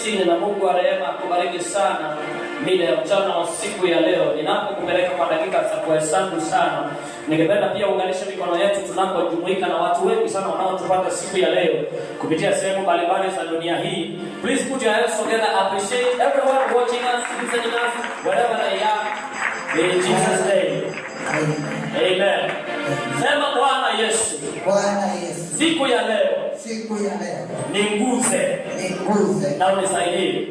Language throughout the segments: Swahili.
chini na Mungu wa rehema akubariki sana mida ya mchana wa siku ya leo. Ninapokupeleka kwa dakika za kuhesabu sana, ningependa pia uunganishe mikono yetu tunapojumuika na watu wengi sana wanaotupata siku ya leo kupitia sehemu mbalimbali za dunia hii. Please put your hands together. Appreciate everyone watching us, listening us, wherever they are. In Jesus' name. Amen. Sema Bwana Yesu. Bwana Yesu. Siku ya leo. Siku ya leo. Ninguze. Na unisaidie.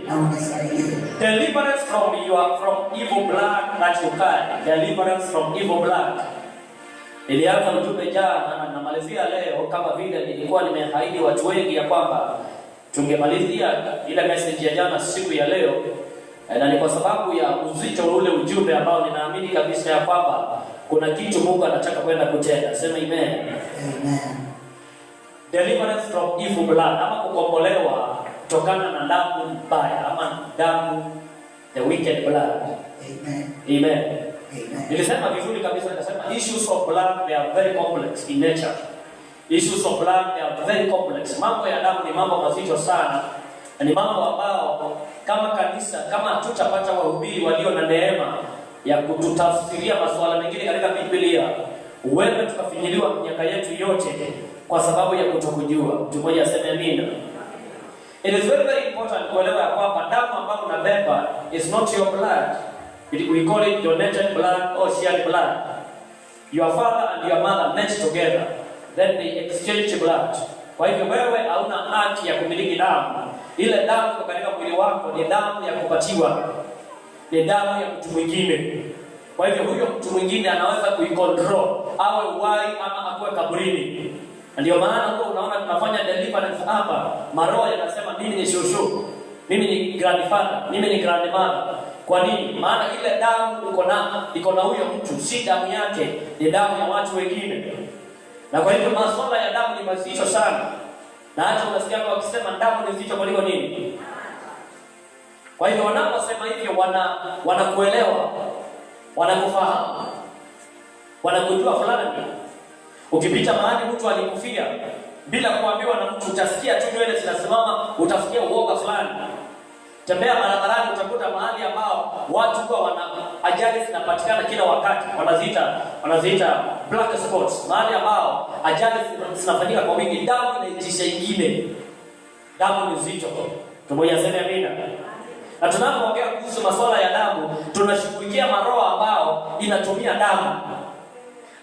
Deliverance from evil blood that you carry. Deliverance from evil blood. Nilianza ujumbe jana na namalizia leo kama vile nilikuwa nimeahidi watu wengi ya kwamba tungemalizia ile message ya jana siku ya leo. Na ni kwa sababu ya uzito ule ujumbe ambao ninaamini kabisa ya kwamba kuna kitu Mungu anataka kwenda kutenda. Sema amen. Amen. Deliverance from evil blood, ama kukombolewa kutokana na damu mbaya ama damu, the wicked blood. Amen. Amen. Amen. Nilisema vizuri kabisa, nikasema issues of blood they are very complex in nature. Issues of blood they are very complex. Mambo ya damu ni mambo mazito sana. Ni mambo ambao kama kanisa, kama tutapata wahubiri walio na neema ya kututafsiria masuala mengine katika Biblia, huenda tukafinyiliwa miaka yetu yote kwa sababu ya kutokujua. Mtu mmoja aseme amina. It is very very important kuelewa kwamba damu ambayo unabeba is not your blood. We call it donated blood or shared blood. Your father and your mother met together, then they exchange blood. Kwa hivyo wewe hauna haki ya kumiliki damu. Ile damu katika mwili wako ni damu ya kupatiwa, ni damu ya mtu mwingine. Kwa hivyo huyo mtu mwingine anaweza kuicontrol, awe uhai ama akuwe kaburini. Ndio maana huko unaona tunafanya deliverance hapa. Maroho yanasema mimi ni shushu, mimi ni grandfather, mimi ni grandmother. Kwa nini? Maana ile damu iko na huyo mtu, si damu yake, ni damu ya watu wengine. Na kwa hivyo masuala ya damu ni mazito sana. Na hata unasikia wakisema damu ni nzito kuliko nini? Kwa hivyo wanaposema hivyo wanakuelewa, wanakufahamu, wanakujua fulani. Ukipita mahali mtu alikufia bila kuambiwa na mtu, utasikia tu nywele zinasimama, utasikia uoga fulani. Tembea barabarani utakuta mahali ambao watu huwa wana ajali zinapatikana kila wakati, wanaziita black spots, mahali ambao ajali zinafanyika kwa wingi, damu inaijisha ingine. Damu ni nzito. Tumoyaseme amina. Na tunapoongea kuhusu masuala ya damu, tunashughulikia maroho ambao inatumia damu.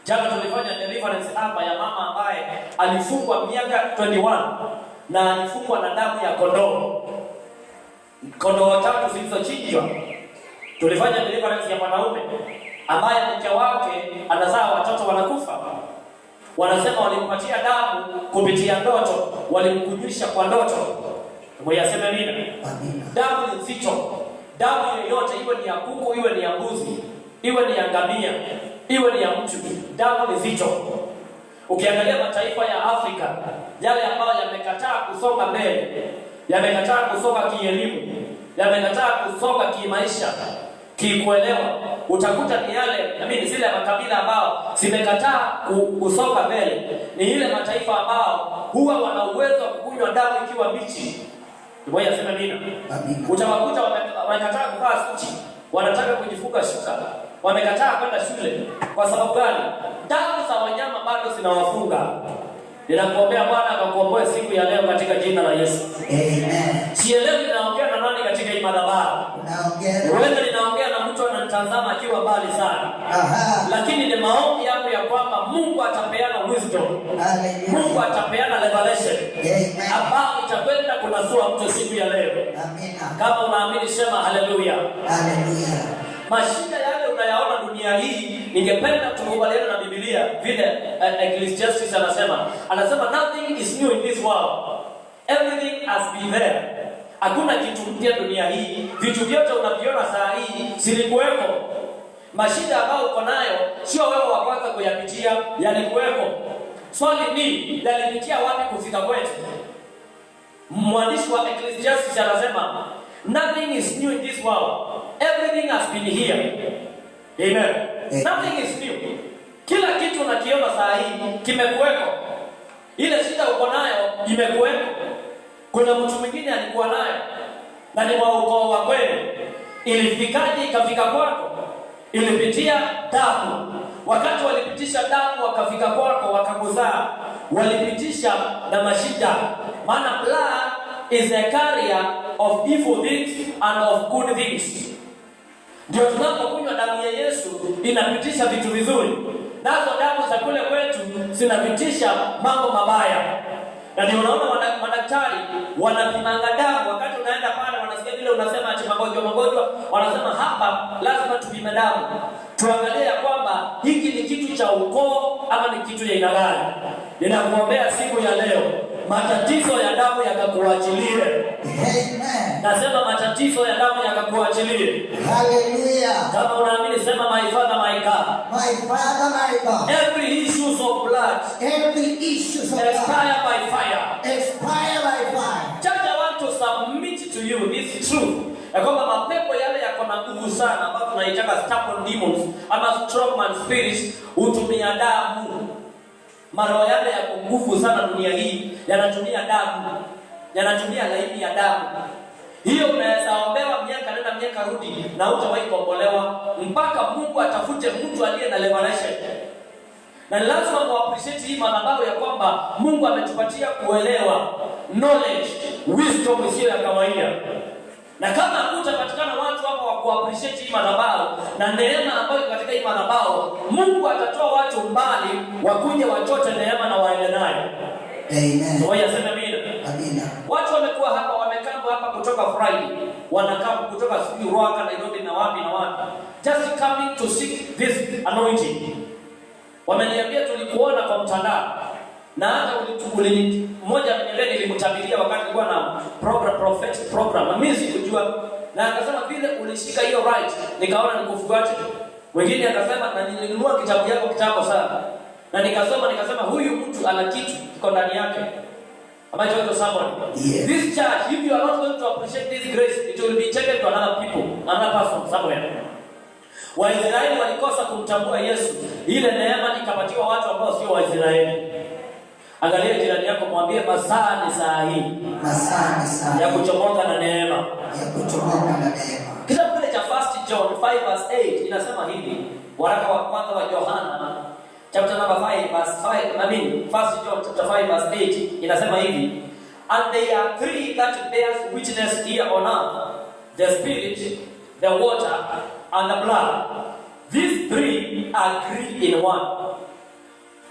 Jana tulifanya deliverance hapa ya mama ambaye alifungwa miaka 21 na alifungwa na damu ya kondoo. Kondoo tatu zilizochinjwa. Tulifanya deliverance ya mwanaume ambaye mke wake anazaa watoto wanakufa. Wanasema walimpatia damu kupitia ndoto, walimkunywisha kwa ndoto. Mwayaseme nini? Amina. Damu ni nzito. Damu yoyote, iwe ni ya kuku, iwe ni ya mbuzi, iwe ni ya ngamia, iwe ni ya mtu, damu ni nzito. Ukiangalia mataifa ya Afrika yale ambayo yamekataa kusonga mbele, yamekataa kusonga kielimu, yamekataa kusonga kimaisha, kikuelewa, utakuta ni yale zile makabila ambao zimekataa kusonga mbele, ni ile mataifa ambao huwa wana uwezo wa kukunywa damu ikiwa mbichi. Ngoja sema nini? Amina. Utawakuta wamekataa kuvaa suti, wanataka kujifunga shuka, wamekataa kwenda shule. Kwa sababu gani? Damu za wanyama bado zinawafunga. Ninakuombea Bwana akakuokoe siku ya leo katika jina la Yesu. Amen. Sielewi ninaongea na nani katika hii madhabahu. Wewe ninaongea na mtu ananitazama akiwa mbali sana. Aha. Lakini ni maombi yangu ya kwamba Mungu atapeana wisdom. Hallelujah. Mungu atapeana revelation. Amen. Ambao itakwenda kunasua mtu siku ya leo. Amina. Kama unaamini sema haleluya. Hallelujah. Mashida yale unayaona dunia hii, ningependa tukubaliane na Biblia vile Ecclesiastes anasema nothing is new in this world. Everything has been there. Hakuna kitu mpya dunia hii. Vitu vyote unaviona saa hii zilikuwepo. Mashida ambayo uko nayo sio wewe wa kwanza kuyapitia, yalikuwepo. Swali ni yalipitia wapi kufika kwetu? Mwandishi wa Ecclesiastes anasema nothing is new in this world. Everything has been here. Amen. Nothing is new. Kila kitu unakiona saa hii kimekuweko. Ile shida uko nayo imekuweko. Kuna mtu mwingine alikuwa nayo na ni wa ukoo wa kwenu. Ilifikaje ikafika kwako? Ilipitia damu. Wakati walipitisha damu wakafika kwako wakakuzaa, walipitisha na mashida. Maana blood is a carrier of evil things and of good things. Ndio tunapokunywa damu ya Yesu inapitisha vitu vizuri. Nazo damu za kule kwetu zinapitisha mambo mabaya. Na ndio unaona madaktari wanapimanga damu. Wakati unaenda pale wanasikia vile unasema ati magonjwa, wanasema hapa lazima tupime damu. Tuangalie kwamba hiki ni kitu cha ukoo ama ni kitu ya aina gani. Ninakuombea siku ya leo matatizo ya damu yakakuachilie. Amen. Nasema matatizo ya damu yakakuachilie. Hallelujah. Kama unaamini sema my Father my God. My Father my God. Every issues of blood, Every issue of blood, expire by fire. expire by fire. Church, I want to submit to you this truth. Ya kwamba mapepo yale yako na nguvu sana ambayo tunaitaka stubborn demons ama strongman spirits hutumia damu. Maroho yale ya nguvu sana dunia hii yanatumia damu. Yanatumia laini ya damu. Hiyo unaweza ombewa miaka nenda miaka rudi na hutawahi kuombolewa mpaka Mungu atafute mtu aliye na revelation. Na lazima muappreciate hii madhabahu ya kwamba Mungu ametupatia kuelewa knowledge, wisdom isiyo ya kawaida. Na kama hutapatikana watu hapa wa kuappreciate hii madhabahu na neema ambayo katika hii madhabahu, Mungu atatoa watu mbali wakuje wachote neema na waende nayo. Amen. So yasema amina. Amina. Watu wamekuwa hapa wamekaa hapa kutoka Friday, wanakaa kutoka Ruaka, Nairobi na wapi na wapi, just coming to seek this anointing. Wameniambia tulikuona kwa mtandao na hata mmoja ameniambia nilimtabiria wakati alikuwa na prophetic program na mimi sikujua, na akasema vile ulishika hiyo right nikaona nikufuate. Wengine akasema na nilinunua kitabu yako kitambo sana na nikasema huyu mtu ana kitu kiko ndani yake. Am I talking to somebody? Yes. This church, if you are not going to appreciate this grace, it will be taken to another people, another person somewhere. Waisraeli walikosa kumtambua Yesu, ile neema ikapatiwa watu ambao sio Waisraeli. Angalia jirani yako, mwambie masaa ni saa hii. Masaa ni saa ya kuchomoka na neema. Ya kuchomoka na neema. Kitabu kile cha 1 John 5:8 inasema hivi, waraka wa kwanza wa Yohana chapter number 5 verse 5, 1 John chapter 5 verse 8 inasema hivi, and there are three that bears witness here on earth, the spirit, the water and the blood. These three agree in one.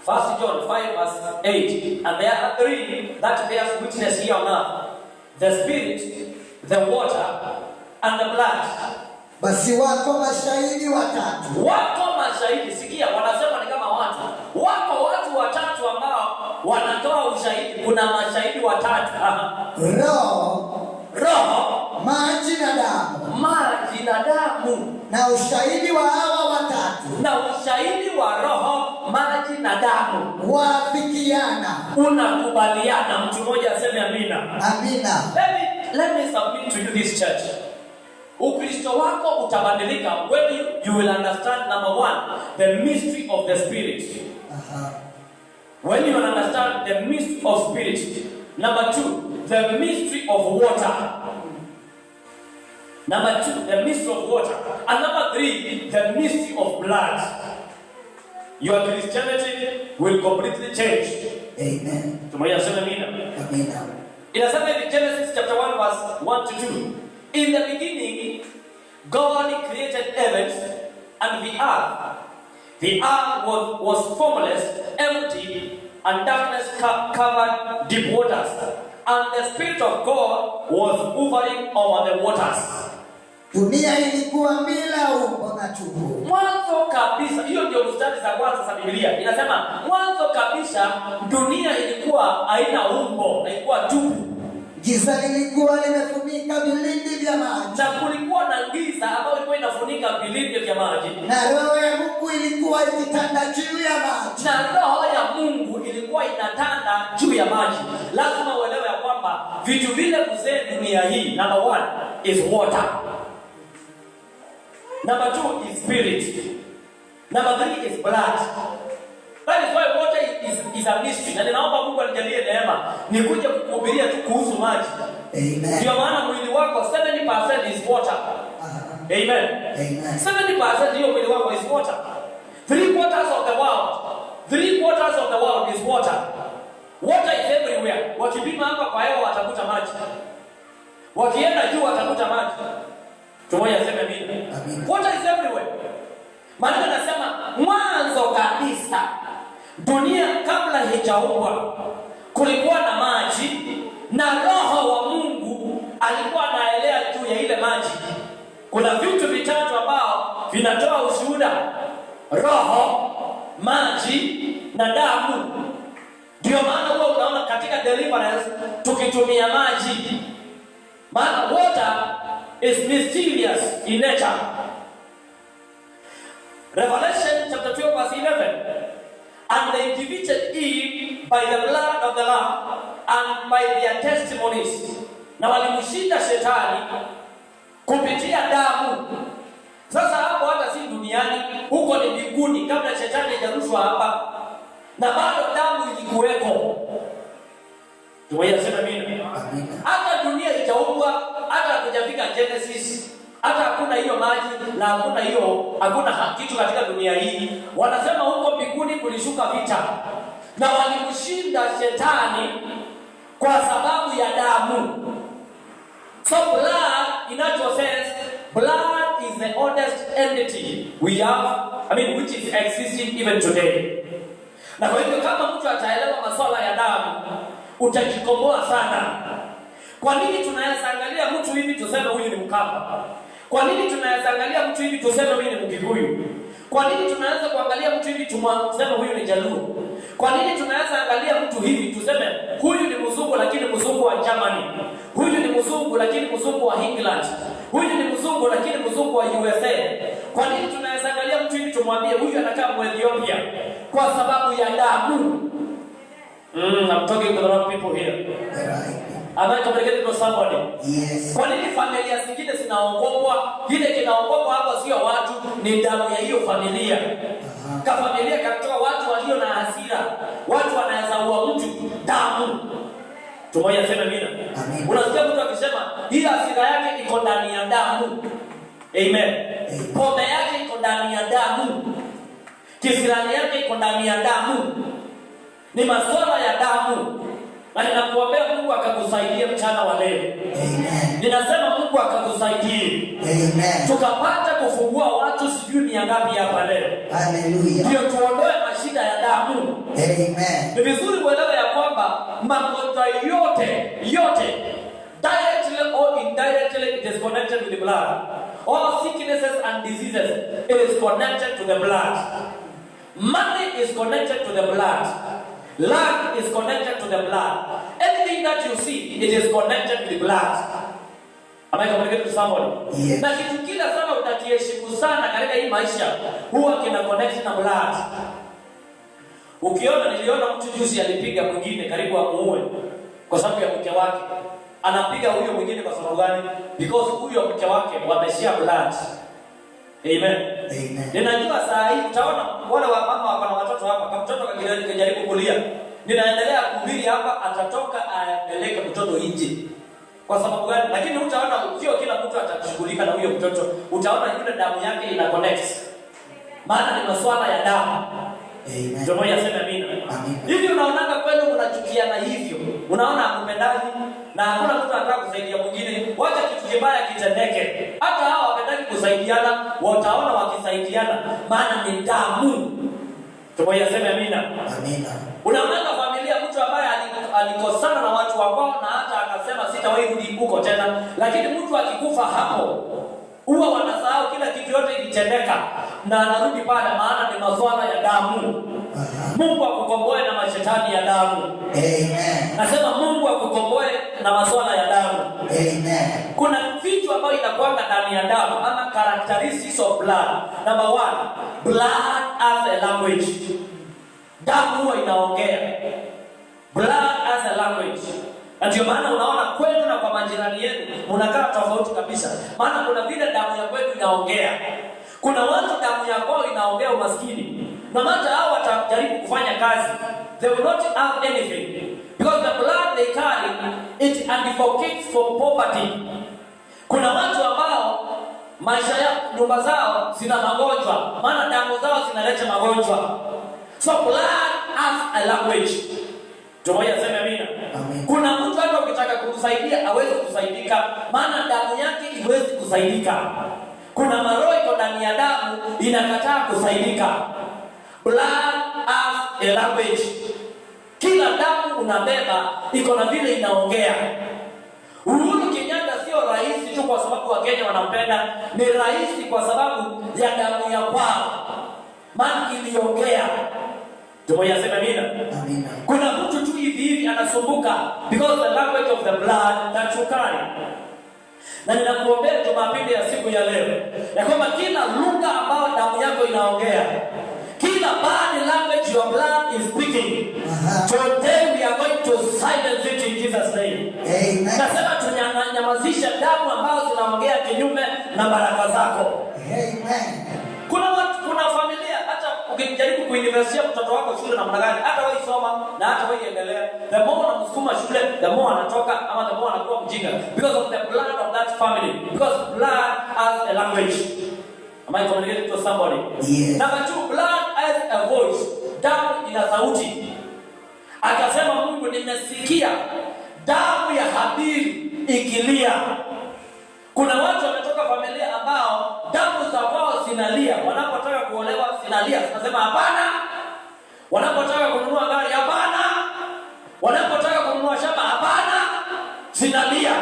1 John 5 verse 8, and there are three that bears witness here on earth, the spirit, the water and the blood. Basi wako mashahidi watatu. Wako mashahidi, sikia, wanasema ni kama watu. Wako watu watatu ambao wanatoa ushahidi. Kuna mashahidi watatu. Roho, maji na damu. Maji na damu. Na ushahidi wa hawa watatu. Na ushahidi wa roho, maji na damu waafikiana. Unakubaliana. Mtu mmoja aseme amina. Amina. Let me submit to you this church. Ukristo wako utabadilika when you will understand, number one, the mystery of the spirit. When you will understand the mystery of spirit. Number two, the mystery of water. Number two, the mystery of water. And number three, the mystery of blood. Your Christianity will completely change. Amen. Tumaya sema amina. Amina. Inasema in Genesis chapter 1 verse 1 to 2. In the beginning, God created heavens and the earth. The earth was formless, empty, and darkness covered deep waters. And the Spirit of God was hovering over the waters. Dunia ilikuwa bila umbo na tupu. Mwanzo kabisa, hiyo ndio mstari za kwanza za Biblia. Inasema mwanzo kabisa dunia ilikuwa haina umbo, ilikuwa tupu. Giza lilikuwa limefunika vilindi vya maji. Na kulikuwa na giza ambayo ilikuwa inafunika vilindi vya maji. Na roho ya Mungu ilikuwa ikitanda juu ya maji. Na roho ya Mungu ilikuwa inatanda juu ya maji. Lazima uelewe ya kwamba vitu vile mzee dunia hii, number 1 is water. Number 2 is spirit. Number 3 is blood. That is why water is a mystery. Na ninaomba Mungu anijalie neema nikuje kukuhubiria tu kuhusu maji. Amen. Ndio maana mwili wako 70% Amen. Amen. 70% hiyo mwili wako is water. 3/4 of the world. 3/4 of the world is water. Water is everywhere. Wakipima hapa kwa hewa watakuta maji. Wakienda juu watakuta maji. Tumoja sema mimi. Water is everywhere. Maana anasema mwanzo kabisa dunia kabla haijaumbwa kulikuwa na maji na roho wa Mungu alikuwa anaelea juu ya ile maji. Kuna vitu vitatu ambao vinatoa ushuhuda: roho, maji na damu. Ndio maana huwa unaona katika deliverance tukitumia maji. Maana water is mysterious in nature. Revelation chapter 12 verse 11. And they defeated Eve by the blood of the Lamb and by their testimonies. Na walimshinda shetani kupitia damu. Sasa hapo hata si duniani, huko ni mbinguni kabla shetani hajarushwa hapa. Na bado damu ilikuweko. Tuwayasema mimi. Hata dunia itaumbwa, hata kujafika Genesis, hata hakuna hiyo maji na hakuna kitu katika dunia hii. Wanasema huko mbinguni kulishuka vita na walimshinda shetani kwa sababu ya damu. So blood, in actual sense, blood is the oldest entity we have, which is existing even today. Na kwa hivyo kama mtu ataelewa masuala ya damu, utajikomboa sana. Kwa nini tunaweza angalia mtu hivi tuseme huyu ni Mkapa? Kwa nini tunaweza angalia mtu hivi tuseme huyu ni Mkikuyu? Kwa nini tunaweza kuangalia mtu hivi tuseme huyu ni Jaluo? Kwa nini tunaweza angalia mtu hivi tuseme huyu ni mzungu lakini mzungu wa Germany? Huyu ni mzungu lakini mzungu wa England. Huyu ni mzungu lakini mzungu wa USA. Kwa nini tunaweza angalia mtu hivi tumwambie huyu anakaa Ethiopia? Kwa sababu ya damu. I'm talking to a lot of people here. Am I communicating with somebody? Yes. Kwa nini familia zingine zinaongopwa? Kile kinaongopwa hapo sio watu, ni damu ya hiyo familia. Kama familia katoka watu walio na hasira, watu wanaweza ua mtu, damu. Tumoja sema mimi. Unasikia mtu akisema hii hasira yake iko ndani ya damu. Amen. Pombe yake iko ndani ya damu. Kisirani yake iko ndani ya damu. Ni masuala ya damu. Na ninakuombea Mungu akakusaidia mchana wa leo. Amen. Ninasema Mungu akakusaidie. Amen. Tukapata kufungua watu sijui ni ngapi hapa leo. Hallelujah. Ndio tuondoe mashida ya damu. Amen. Ni vizuri kuelewa ya kwamba magonjwa yote directly or indirectly it is connected with the blood. All sicknesses and diseases it is connected to the blood. Money is connected to the blood. Land is connected to the blood. Anything that you see, it is connected to the blood. Am I communicating to somebody? Yes. Na kitu kila sana utakiheshimu sana katika hii maisha huwa kina connect na blood. Niliona mtu juzi alipiga mwingine karibu amuue kwa sababu ya mke wake. Anapiga huyo mwingine kwa sababu gani? Because huyo mke wake wameshare blood. Amen. Amen. Ninajua saa hii utaona wale wa mama wako na watoto hapa, kama mtoto kajaribu kulia, ninaendelea kuhubiri hapa, atatoka aeleke mtoto nje. Kwa sababu gani? Lakini utaona sio kila mtu atashughulika na huyo mtoto. Utaona yule damu yake ina connect. Maana ni masuala ya damu. Amen. Ndio moja sema mimi. Hivi unaonaga kwenu mnachukiana hivyo. Unaona hampendani na hakuna mtu anataka kusaidia mwingine. Wacha kitu kibaya kitendeke. Hata hao wapendani kusaidiana, wataona wakisaidiana maana ni damu. Ndio moja sema mimi. Amina. Unaonaga familia mtu ambaye alikosana na watu wao na hata akasema sitawahi rudi huko tena, lakini mtu akikufa hapo huwa wanasahau kila kitu yote ilitendeka na anarudi pale, maana ni masuala ya damu. Mungu akukomboe na mashetani ya damu. Amen. Nasema Mungu akukomboe na masuala ya damu. Amen. Kuna vitu ambavyo inakuanga ndani ya damu ama characteristics of blood. Number 1, blood as a language. Damu huwa inaongea. Blood as a language. Na ndio maana unaona kwenu na kwa majirani yenu mnakaa tofauti kabisa. Maana kuna vile damu ya kwenu inaongea. Kuna watu damu ya kwao inaongea umaskini. Na hata hao watajaribu kufanya kazi, they will not have anything because the blood they carry it advocates for poverty. Kuna watu ambao maisha ya nyumba zao zina magonjwa, maana damu zao zinaleta magonjwa. So blood has a language. Tumoja sema amina. Kuna mtu hata ukitaka kumsaidia hawezi kusaidika, maana damu yake haiwezi kusaidika. Kuna maroho iko ndani ya damu inakataa kusaidika. Blood has a language. Kila damu unabeba iko na vile inaongea. Uhuru Kenyatta sio rais tu kwa sababu Wakenya wanampenda, ni rais kwa sababu ya damu ya kwao. Maana iliongea. Tumoja sema amina. Amina. Kuna mtu tu hivi anasumbuka because the language of the blood that you carry. Na ninakuombea Jumapili ya siku ya leo ya kwamba kila lugha ambayo damu yako inaongea, kila bad language your blood is speaking, today we are going to silence it in Jesus name. Amen. Nasema tunyamazisha damu ambazo zinaongea kinyume na baraka zako. Amen. Kuna familia hata ukijaribu kuinvestia mtoto wako shule namna gani, hata wewe soma na hata wewe endelea, the more unamsukuma shule, the more anatoka ama the more anakuwa mjinga because of the blood of that family, because blood has a language. Am I communicating to somebody? Yes. Number 2, blood has a voice. Damu ina sauti. Akasema Mungu, nimesikia damu ya Habili ikilia. Kuna watu wametoka familia ambao damu za kwao zinalia, wanapotaka kuolewa zinalia, zinasema hapana. Wanapotaka kununua gari hapana. Wanapotaka kununua shamba hapana, zinalia.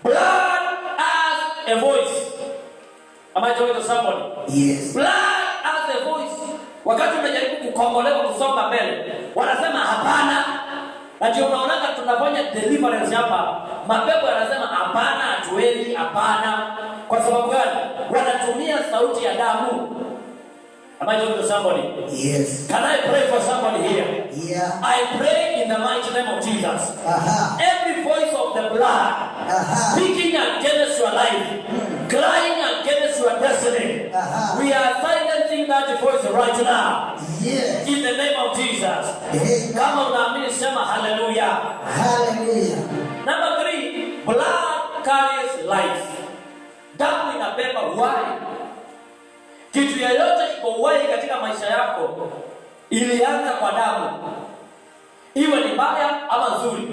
Blood has a voice. Am I talking to somebody? Yes. Blood has a voice. Wakati unajaribu kukombolewa kusonga mbele, wanasema hapana. Na ndio unaona tunafanya deliverance hapa. Mapepo yanasema hapana, hatuwezi, hapana. Kwa sababu gani? Wanatumia sauti ya damu. Am I talking to somebody? Yes. Can I pray for somebody here? Yeah. I pray in the mighty name of Jesus. Every voice of the blood speaking against your life, crying against your destiny, we are silencing that voice right now. Yes. In the name of Jesus. Amen. Kama unaamini sema hallelujah. Hallelujah. Number 3, blood carries life. Damu inabeba uhai. Kitu yoyote iko uhai katika maisha yako ilianza kwa damu, iwe ni mbaya ama nzuri.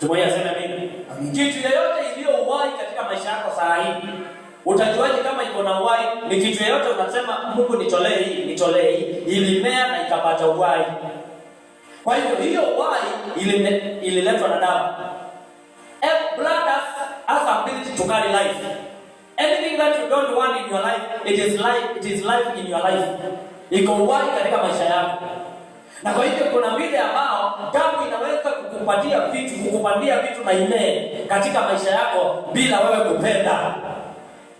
Tumoja sema mimi. Kitu yoyote iliyo uhai katika maisha yako saa hii, utajuaje kama iko na uhai? Ni kitu yoyote unasema Mungu nitolee hii, nitolee hii, ilimea na ikapata uhai. Kwa hivyo hiyo uhai ililetwa na damu. Blood has ability to carry life. Anything that you don't want in your life, it is life in your life. Iko uhai katika maisha yako. Na kwa hivyo kuna vile ambao damu inaweza kukupandia vitu na imee katika maisha yako bila wewe kupenda.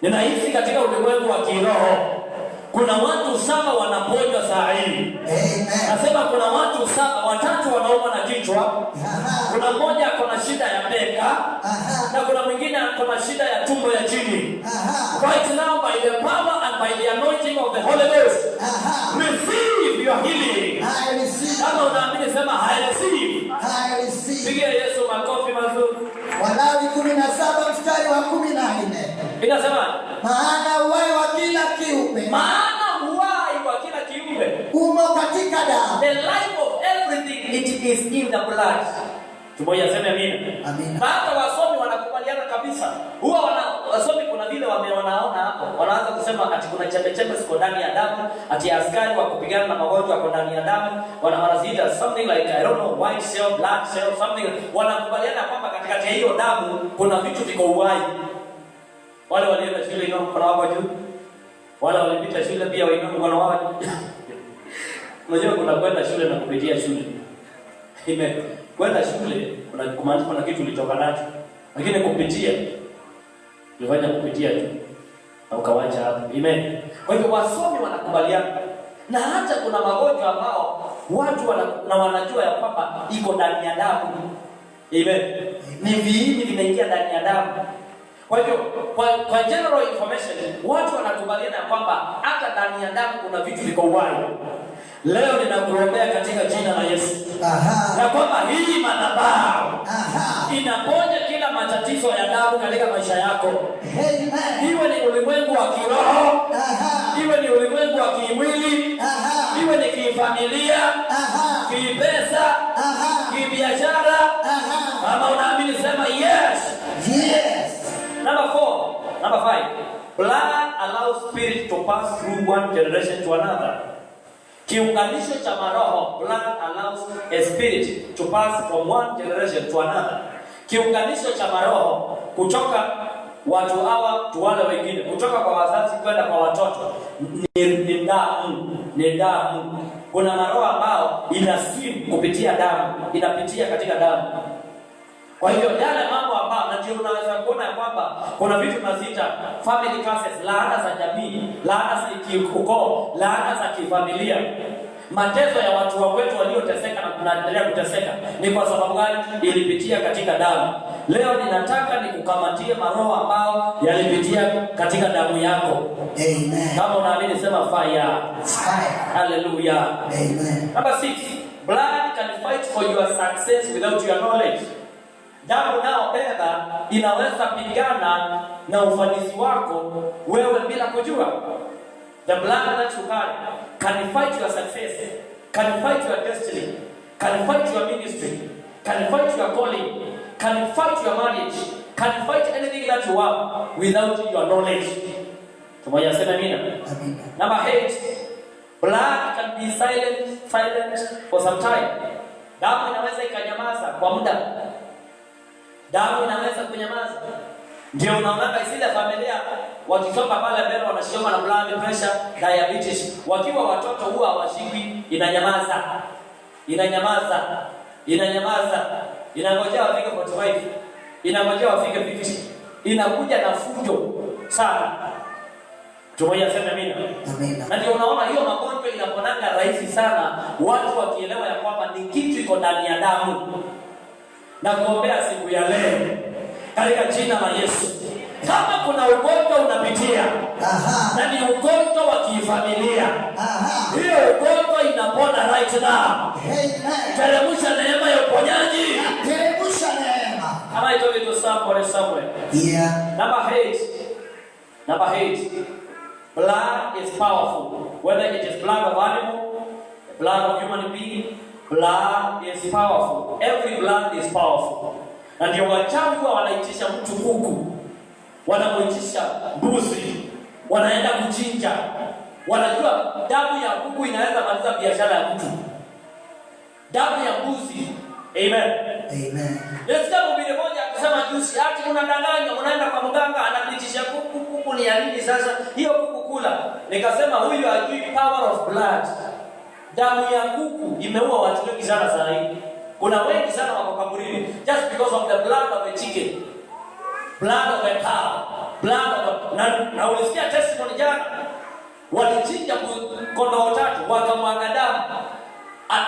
Ninahisi katika ulimwengu wa kiroho kuna watu 7 wanaponywa saa hii. Amen. Nasema kuna watu 7, 3 wanaumwa na kichwa. Kuna mmoja ako na shida ya bega. Na kuna mwingine ako na shida ya tumbo ya chini. Right now, by the power and by the anointing of the Holy Ghost, receive your healing. I receive. Kama unaamini sema I receive. I receive. Pigia Yesu makofi mazuri. Walawi 17 mstari wa 14. Inasema maana uhai wa kila kiumbe, maana uhai wa kila kiumbe umo katika damu. The life of everything, it is in the blood. Tumoja sema amina. Amina. Hata wasomi wanakubaliana kabisa. Huwa wasomi kuna vile wanaona hapo. Wanaanza kusema ati kuna chembe ziko ndani ya damu, ati askari wa kupigana na magonjwa wako ndani ya damu. Wanaziita something like I don't know, white cell, black cell, something. Wanakubaliana kwamba katika hiyo damu kuna vitu viko uhai. Wale walienda shule ino kuna wao juu. Wale walipita shule pia wao kuna wao. Unajua kuna kwenda shule na kupitia shule. Kwenda shule kuna kitu ulitoka nacho, lakini kupitia ulifanya kupitia tu na ukawacha hapo. Amen. Kwa hivyo wasomi wanakubaliana, na hata kuna magonjwa ambao watu wanajua ya kwamba iko ndani ya damu. Amen. Ni viini vinaingia ndani ya damu. Kwa hivyo kwa general information watu wanakubaliana kwamba hata ndani ya damu kuna vitu viko uhai. Leo ninakuombea katika jina la Yesu. Na kwamba hii madhabahu inaponya kila matatizo matatizo ya damu katika maisha yako. Amen. Iwe ni ulimwengu wa kiroho, Aha. iwe ni ulimwengu wa kimwili, Aha. iwe ni kifamilia, Aha. kipesa, Aha. kibiashara. Aha. Kama unaamini sema yes. Yes. Number 5. Blood allows spirit to pass through one generation to another. Kiunganisho cha maroho, blood allows a spirit to pass from one generation to another. Kiunganisho cha maroho kutoka watu hawa tu wale wengine, kutoka kwa wazazi kwenda kwa watoto, ni damu. Kuna maroho ambao inaswim kupitia damu, inapitia katika damu. Kwa hivyo yale mambo ambayo na ndio unaweza kuona kwamba kuna vitu tunaziita family curses, laana za jamii, laana za kiukoo, laana za kifamilia. Mateso ya watu wa kwetu walioteseka na tunaendelea kuteseka ni kwa sababu gani? Ilipitia katika damu. Leo ninataka nikukamatie maroho ambao yalipitia katika damu yako. Amen. Kama unaamini sema fire. Fire. Hallelujah. Amen. Number 6. Blood can fight for your success without your knowledge. Damu nao beba inaweza pigana na ufanisi wako wewe bila kujua. The blood that you carry can fight your success, can fight your destiny, can fight your ministry, can fight your calling, can fight your marriage, can fight anything that you have without your knowledge. Tumoja sema amina. Amina. Number 8. Blood can be silent for some time. Damu inaweza ikanyamaza kwa muda. Damu inaweza kunyamaza. Ndio unaona zile familia wakitoka pale mbele wanashikwa na blood pressure, diabetes. Wakiwa watoto huwa hawashiki, inanyamaza. Inangojea wafike 45. Inangojea wafike 50. Inakuja na fujo sana. Tumoja sema amina. Amina. Na ndio unaona hiyo magonjwa inaponanga rahisi sana watu wakielewa ya kwamba ni kitu iko ndani ya damu. Na kuombea siku ya leo katika jina la Yesu. Kama kuna ugonjwa unapitia, na ni ugonjwa wa kifamilia, hiyo ugonjwa inapona right now. Amen. Teremsha neema ya uponyaji. Teremsha neema. Am I talking to somewhere? Yeah. Number 8. Blood is powerful. Whether it is blood of animal, blood of human being, blood is powerful. Every blood is powerful. Na ndio wachawi huwa wanaitisha mtu kuku, wanamuitisha mbuzi, wanaenda kuchinja. Wanajua damu ya kuku inaweza maliza biashara ya mtu. Damu ya mbuzi. Amen. Amen. Nasikia mhubiri mmoja akisema juzi, ati unadanganywa, unaenda kwa mganga anakuitisha kuku ni ya nini sasa? Hiyo kuku kula. Nikasema huyu hajui power of blood. Damu ya kuku imeua watu wengi sana sasa hivi. Kuna wengi sana wako kaburini just because of the blood of a chicken, blood of a cow, blood of na ulisikia testimony jana, walichinja kondoo 3 wakamwaga damu.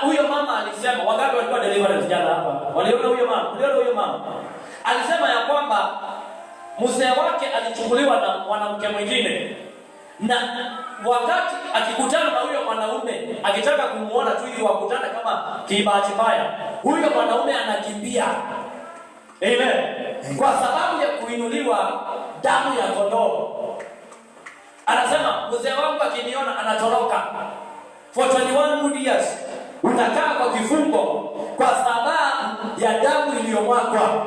Huyo mama alisema, wakati walikuwa deliverance jana hapa, waliona huyo mama alisema ya kwamba mzee wake alichukuliwa na mwanamke mwingine, na wakati akikutana na huyo mwanaume akitaka kumuona tu ili wakutane kama kibahati mbaya, huyo mwanaume anakimbia. Amen. Kwa sababu ya kuinuliwa damu ya kondoo. Anasema mzee wangu akiniona anatoroka. For 21 good years utakaa kwa kifungo kwa sababu ya damu iliyomwagwa.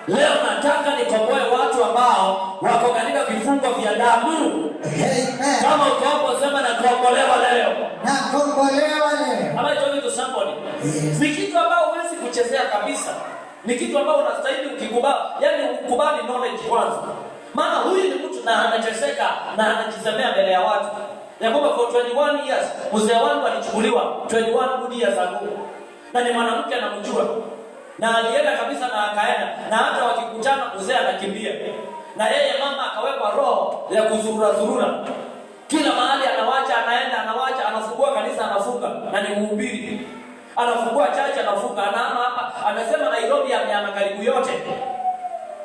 Leo nataka nikomboe watu ambao wako katika vifungo vya damu. Amen. Kama uko hapo sema na kuombolewa leo. Nakombolewa leo. Am I talking to somebody? Yes. Ni kitu ambao huwezi kuchezea kabisa. Ni kitu ambao unastahili ukikubali, yani ukubali knowledge kwanza. Maana huyu ni mtu na anachezeka na anajisemea mbele ya watu. Ya kwamba for 21 years mzee wangu alichukuliwa 21 good years ago. Na ni mwanamke anamjua. Na alienda kabisa na akaenda, na hata wakikutana mzee anakimbia. Na yeye mama akawekwa roho ya kuzurura. Kila mahali anawacha, anaenda, anawacha, anafungua kanisa, anafunga, na ni mhubiri. Anafungua chache, anafunga, anaama hapa, amesema Nairobi ameama karibu yote.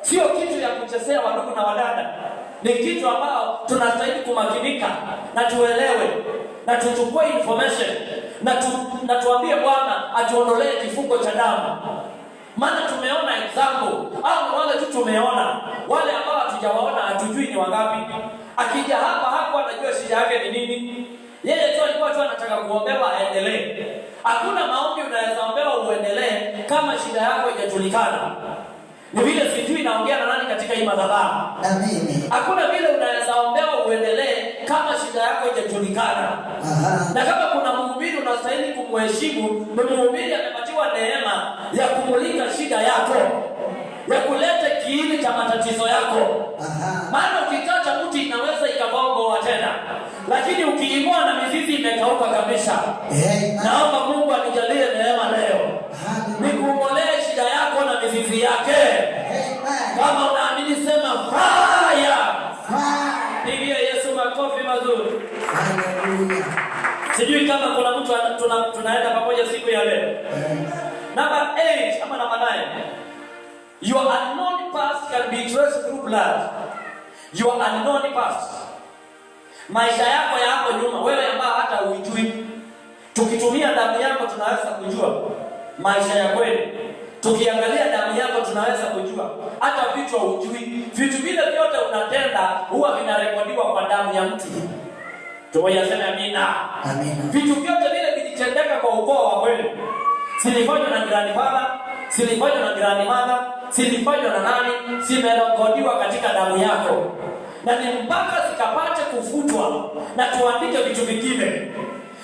Sio kitu ya kuchezea wandugu na wadada. Ni kitu ambao tunastahili kumakinika na tuelewe na tuchukue information na tuambie Bwana atuondolee kifungo cha damu. Maana tumeona example au wale tu tumeona. Wale ambao hatujawaona hatujui ni wangapi. Akija hapa hapo anajua shida yake ni nini. Yeye tu alikuwa tu anataka kuombewa aendelee. Hakuna maombi unaweza ombewa uendelee kama shida yako haijajulikana. Ni vile sijui naongea na nani katika hii madhabahu. Amini. Hakuna vile unaweza ombewa uendelee kama shida yako haijajulikana. Na kama kuna mhubiri unastahili kumheshimu, ni mhubiri amepatiwa neema ya kumulika shida yako, ya kuleta kiini cha matatizo yako. Maana ukikata mti inaweza ikagongoa tena, lakini ukiing'oa na mizizi imekauka kabisa. Naomba Mungu anijalie neema leo nikuongolee shida yako na mizizi yake. Kama unaamini sema fire. Pigia Yesu makofi mazuri. Haleluya. Sijui kama kuna mtu tunaenda pamoja siku ya leo. Number 8 ama number 9. Your unknown past can be traced through blood. Your unknown past. Maisha yako ya hapo nyuma, wewe ambao hata hujui. Tukitumia damu yako tunaweza kujua maisha ya kweli. Tukiangalia damu yako tunaweza kujua hata vitu hujui. Vitu vile vyote unatenda huwa vinarekodiwa kwa damu ya mtu. Tumoyaseme amina. Amina. Vitu vyote vile vilitendeka kwa ukoo wa kweli. Silifanywa na grandfather, silifanywa na grandmother, silifanywa na nani, zimerekodiwa katika damu yako. Na ni mpaka zikapate kufutwa na tuandike vitu vingine.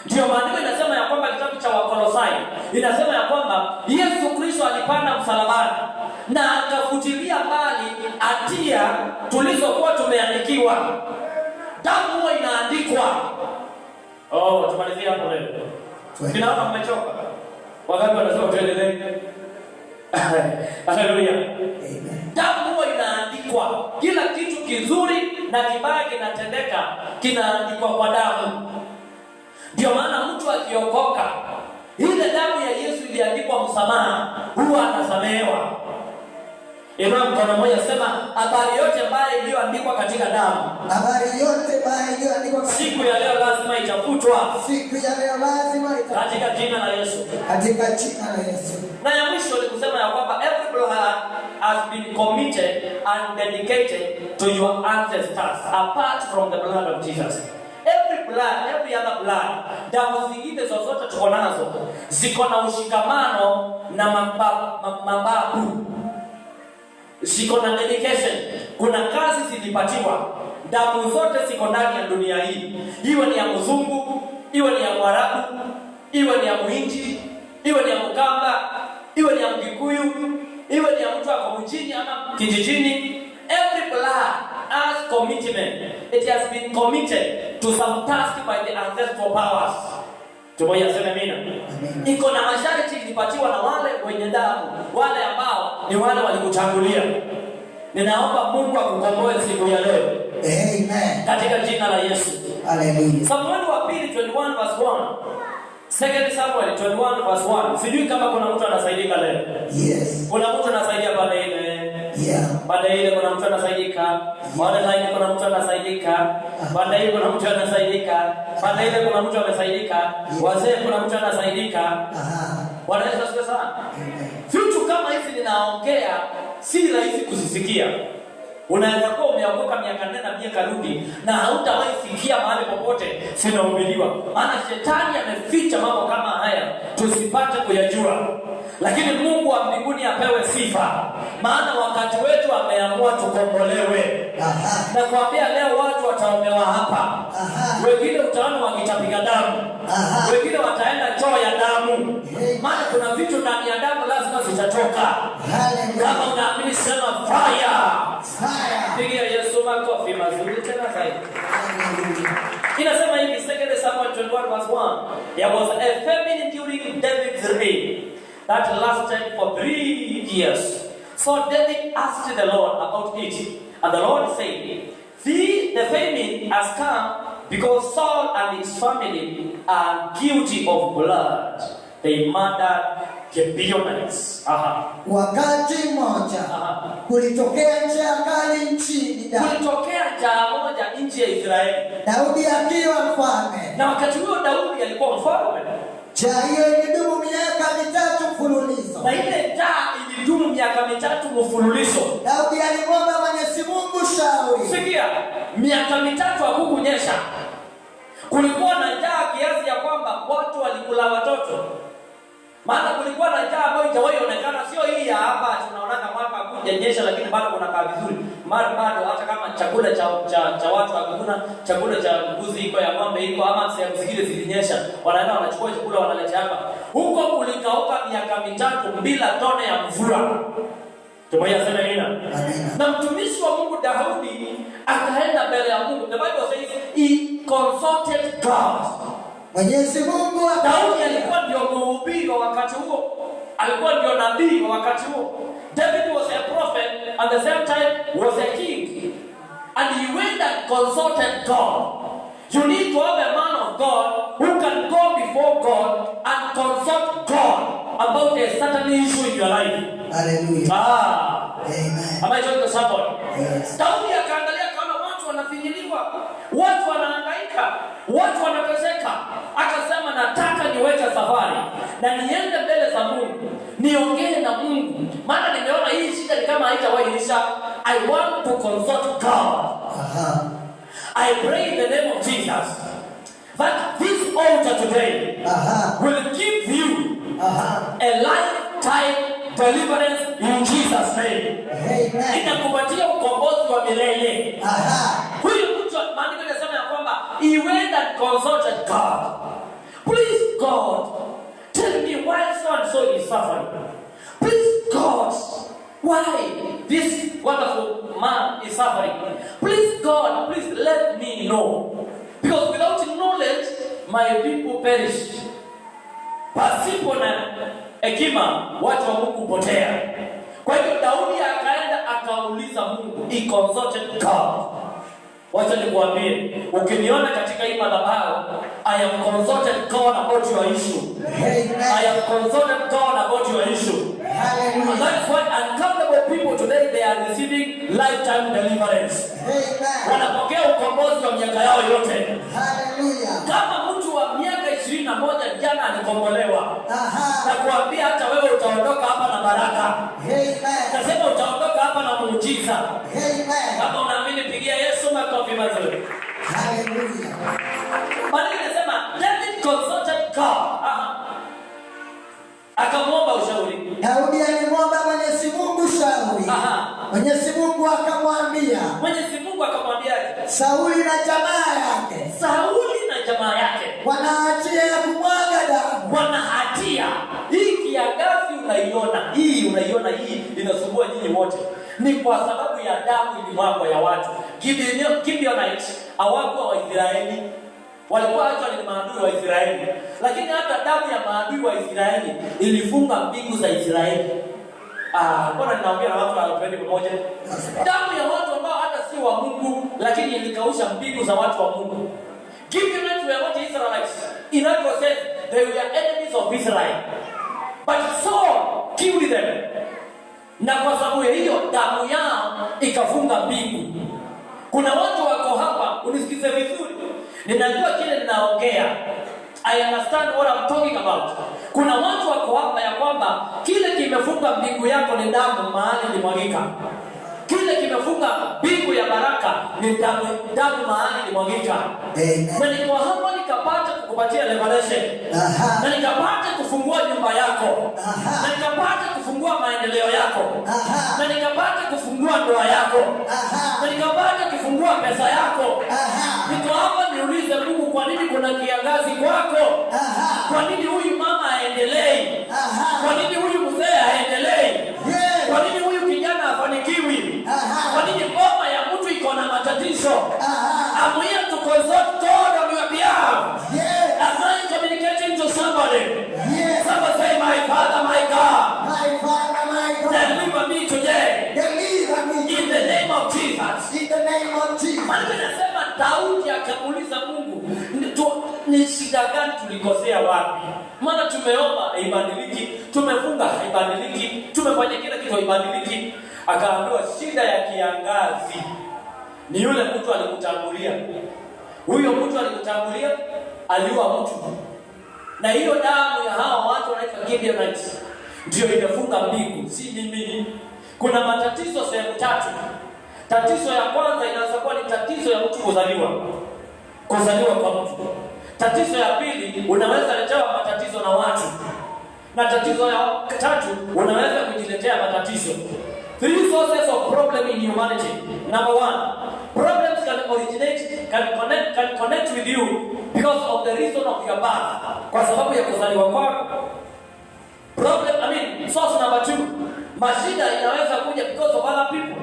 Ndio maandiko inasema ya kwamba kitabu cha Wakolosai inasema ya kwamba Yesu Kristo alipanda msalabani na akafutilia mbali hatia tulizokuwa tumeandikiwa. Damu huwa inaandikwa. Tumalizia hapo leo. Tunaona mmechoka. Wangapi wanasema tuendelee? Haleluya. Damu huwa inaandikwa. Kila kitu kizuri na kibaya kinatendeka kinaandikwa kwa damu. Ndio maana mtu akiokoka, ile damu ya Yesu iliandikwa msamaha, huwa anasamehewa. Ibrahim mkono mmoja sema habari yote mbaya iliyoandikwa katika damu. Habari yote mbaya iliyoandikwa siku ya leo lazima itafutwa. Siku ya leo lazima itafutwa. Katika jina la Yesu. Katika jina la Yesu. Na ya mwisho ni kusema ya kwamba every blood has been committed and dedicated to your ancestors apart from the blood of Jesus. Every blood, every other blood, damu zingine zozote tuko nazo ziko na ushikamano na mababu. Ziko na dedication. Kuna kazi zilipatiwa. Damu zote ziko ndani ya dunia hii. Iwe ni ya mzungu, iwe ni ya Mwarabu, iwe ni ya Muhindi, iwe ni ya Mkamba, iwe ni ya Mkikuyu, iwe ni ya mtu ako mjini ama kijijini. Every blood has commitment. It has been committed to some task by the ancestral powers. Tumoja sema amina. Iko na masharti ilipatiwa na wale wenye damu, wale ambao ni wale walikutangulia. Ninaomba Mungu akukomboe siku ya leo. Amen. Katika jina la Yesu. Hallelujah. Samueli wa pili 21 verse 1. Second Samuel 21 verse 1. Sijui kama kuna mtu anasaidika leo. Yes. Kuna mtu anasaidia pale ile. Yeah. Baada ile kuna mtu anasaidika. Baada ile kuna mtu anasaidika. Baada ile kuna mtu anasaidika. Baada ile kuna mtu anasaidika. Wazee kuna mtu anasaidika. Bwana Yesu asifiwe sana. Vitu kama hizi ninaongea si rahisi kuzisikia. Unaweza kuwa umeokoka miaka nenda miaka rudi na hautawahi sikia mahali popote sinahubiriwa. Maana shetani ameficha mambo kama haya tusipate kuyajua. Lakini Mungu wa mbinguni apewe sifa. Maana wakati wetu ameamua tukombolewe. Na kuambia leo watu wataombewa hapa. Wengine utaona wakitapiga damu. Wengine wataenda choo ya damu. Maana kuna vitu ndani ya damu lazima zitatoka. Kama unaamini sema fire. Pigia Yesu makofi mazuri tena zaidi. Inasema hivi 2 Samuel 21 verse 1. There was a famine during David's reign that lasted for 3 years. So David asked the Lord about it. And the Lord said, "See, the famine has come because Saul and his family are guilty of blood. They murdered Gibeonites." Wakati mmoja kulitokea njaa kali nchini. Kulitokea njaa moja nchi ya Israeli. Daudi akiwa mfalme. Na wakati huo Daudi alikuwa mfalme. Njaa hiyo ilidumu miaka 3 mfululizo. Na ile njaa ilidumu miaka 3 mfululizo. Daudi alimwomba Mwenyezi Mungu shauri. Sikia, miaka 3 hakukunyesha. Kulikuwa na njaa kiasi ya kwamba watu walikula watoto. Maana kulikuwa na njaa ambayo haijawahi onekana, sio hii ya hapa tunaona mwaka hakujanyesha lakini bado kunakaa vizuri. Mara bado hata kama chakula cha watu hakuna, chakula cha mbuzi iko, ya ng'ombe iko, ama sehemu zingine zilinyesha, wanaenda wanachukua chakula wanaleta hapa. Huko kulikauka miaka 3 bila tone ya mvua. Tumaya sema nina. Na mtumishi wa Mungu Daudi akaenda mbele ya Mungu. The Bible says he consulted God. Mwenyezi Mungu Daudi alikuwa ndio mhubiri wa wakati huo. Alikuwa ndio nabii wa wakati huo. David was a prophet and at the same time was a king. And he went and consulted God. You need to have a man of God who can go before God and consult God about a certain issue in your life. Hallelujah. Amen. Am I joining the support? Yes. Daudi akaangalia kama watu wanafinyiliwa, watu wanahangaika, watu wanateseka. Akasema nataka niweke safari na niende mbele za Mungu, niongee na Mungu. Maana nimeona hii shida ni kama haitawahi isha. I want to consult God. I pray in the name of Jesus that this altar today will give you a lifetime deliverance in Jesus' name. Amen. Inakupatia ukombozi wa milele. Huyu mtu maandiko yanasema ya kwamba he went and consulted God. Please God, tell me why so and so is suffering. Please God, why this wonderful man is suffering. Please God, please let me know. Because without knowledge, my people perish. Pasipo na hekima, watu wa Mungu potea. Kwa hiyo Daudi akaenda akauliza Mungu. He consulted God. Wacha nikuambie, ukiniona katika hii madhabahu, I have consulted God about your issue. I have consulted God about your issue. And that's why uncountable people today, they are receiving lifetime deliverance. Wanapokea ukombozi wa miaka yao yote. Kama mtu wa miaka 21 jana alikombolewa, na kuambia hata wewe utaondoka hapa na baraka. Nasema utaondoka hapa na muujiza. Kama unaamini pigia Yesu makofi mazuri. Hallelujah. Bali nasema David consulted God. Akamwomba ushauri. Daudi alimwomba Mwenyezi Mungu shauri. Mwenyezi Mungu akamwambia. Mwenyezi Mungu akamwambiaje? Sauli na jamaa yake. Sauli na jamaa yake wana hatia ya kumwaga damu. Wana hatia. Hii kiangazi unaiona. Hii inasumbua nyinyi wote. Ni kwa sababu ya damu ilimwagwa ya watu. Gibeonites hawakuwa Waisraeli. Walikuwa hata ni maadui wa Israeli. Lakini hata damu ya maadui wa Israeli ilifunga mbingu za Israeli. Mbona ninaongea na watu hawapende pamoja? Damu ya watu ambao hata si wa Mungu, lakini ilikausha mbingu za watu wa Mungu. Gibeonites were not Israelites. In other words, they were enemies of Israel. But Saul killed them. Na kwa sababu hiyo damu yao ikafunga mbingu. Kuna watu wako hapa, unisikize vizuri. Ninajua kile ninaongea. I understand what I'm talking about. Kuna watu wako hapa ya kwamba kile kimefunga mbingu yako ni damu mahali ilimwagika. Kile kimefunga mbingu ya baraka ni damu mahali ilimwagika. Na niko hapa nikapata kukupatia revelation. Na nikapata kufungua nyumba yako. Na nikapata kufungua maendeleo yako. Na nikapata kufungua ndoa yako. Na nikapata kufungua pesa yako. Niko hapa niulize Mungu, kwa nini kuna kiangazi kwako? Kwa nini huyu mama aendelee? Kwa nini huyu mzee aendelee? Kwa nini huyu kijana afanikiwi? Kwa nini boma ya mtu iko na matatizo? I'm here to consult God on your behalf. Am I communicating to somebody? Somebody say, my Father, my God. My Father, my God. Deliver me today. Deliver me in the name of Jesus. In the name of Jesus. Maana nasema Daudi akamuuliza Mungu, ni shida gani tulikosea wapi? Maana tumeomba haibadiliki, tumefunga haibadiliki, tumefanya kila kitu haibadiliki. Akaambiwa shida ya kiangazi ni yule mtu alikutangulia. Huyo mtu alikutangulia aliua mtu. Na hiyo damu ya hao watu wanaitwa Gibeonites ndio imefunga mbingu, si mimi. Kuna matatizo sehemu tatu. Tatizo ya kwanza inaweza kuwa ni tatizo ya mtu kuzaliwa kwa mtu. Tatizo ya pili, unaweza letewa matatizo na watu. Na tatizo ya tatu, unaweza kujiletea matatizo. Three sources of problem in humanity. Number one, problems can connect with you because of the reason of your birth. Kwa sababu ya kuzaliwa kwako. Source number two, mashida inaweza kuja because of other people.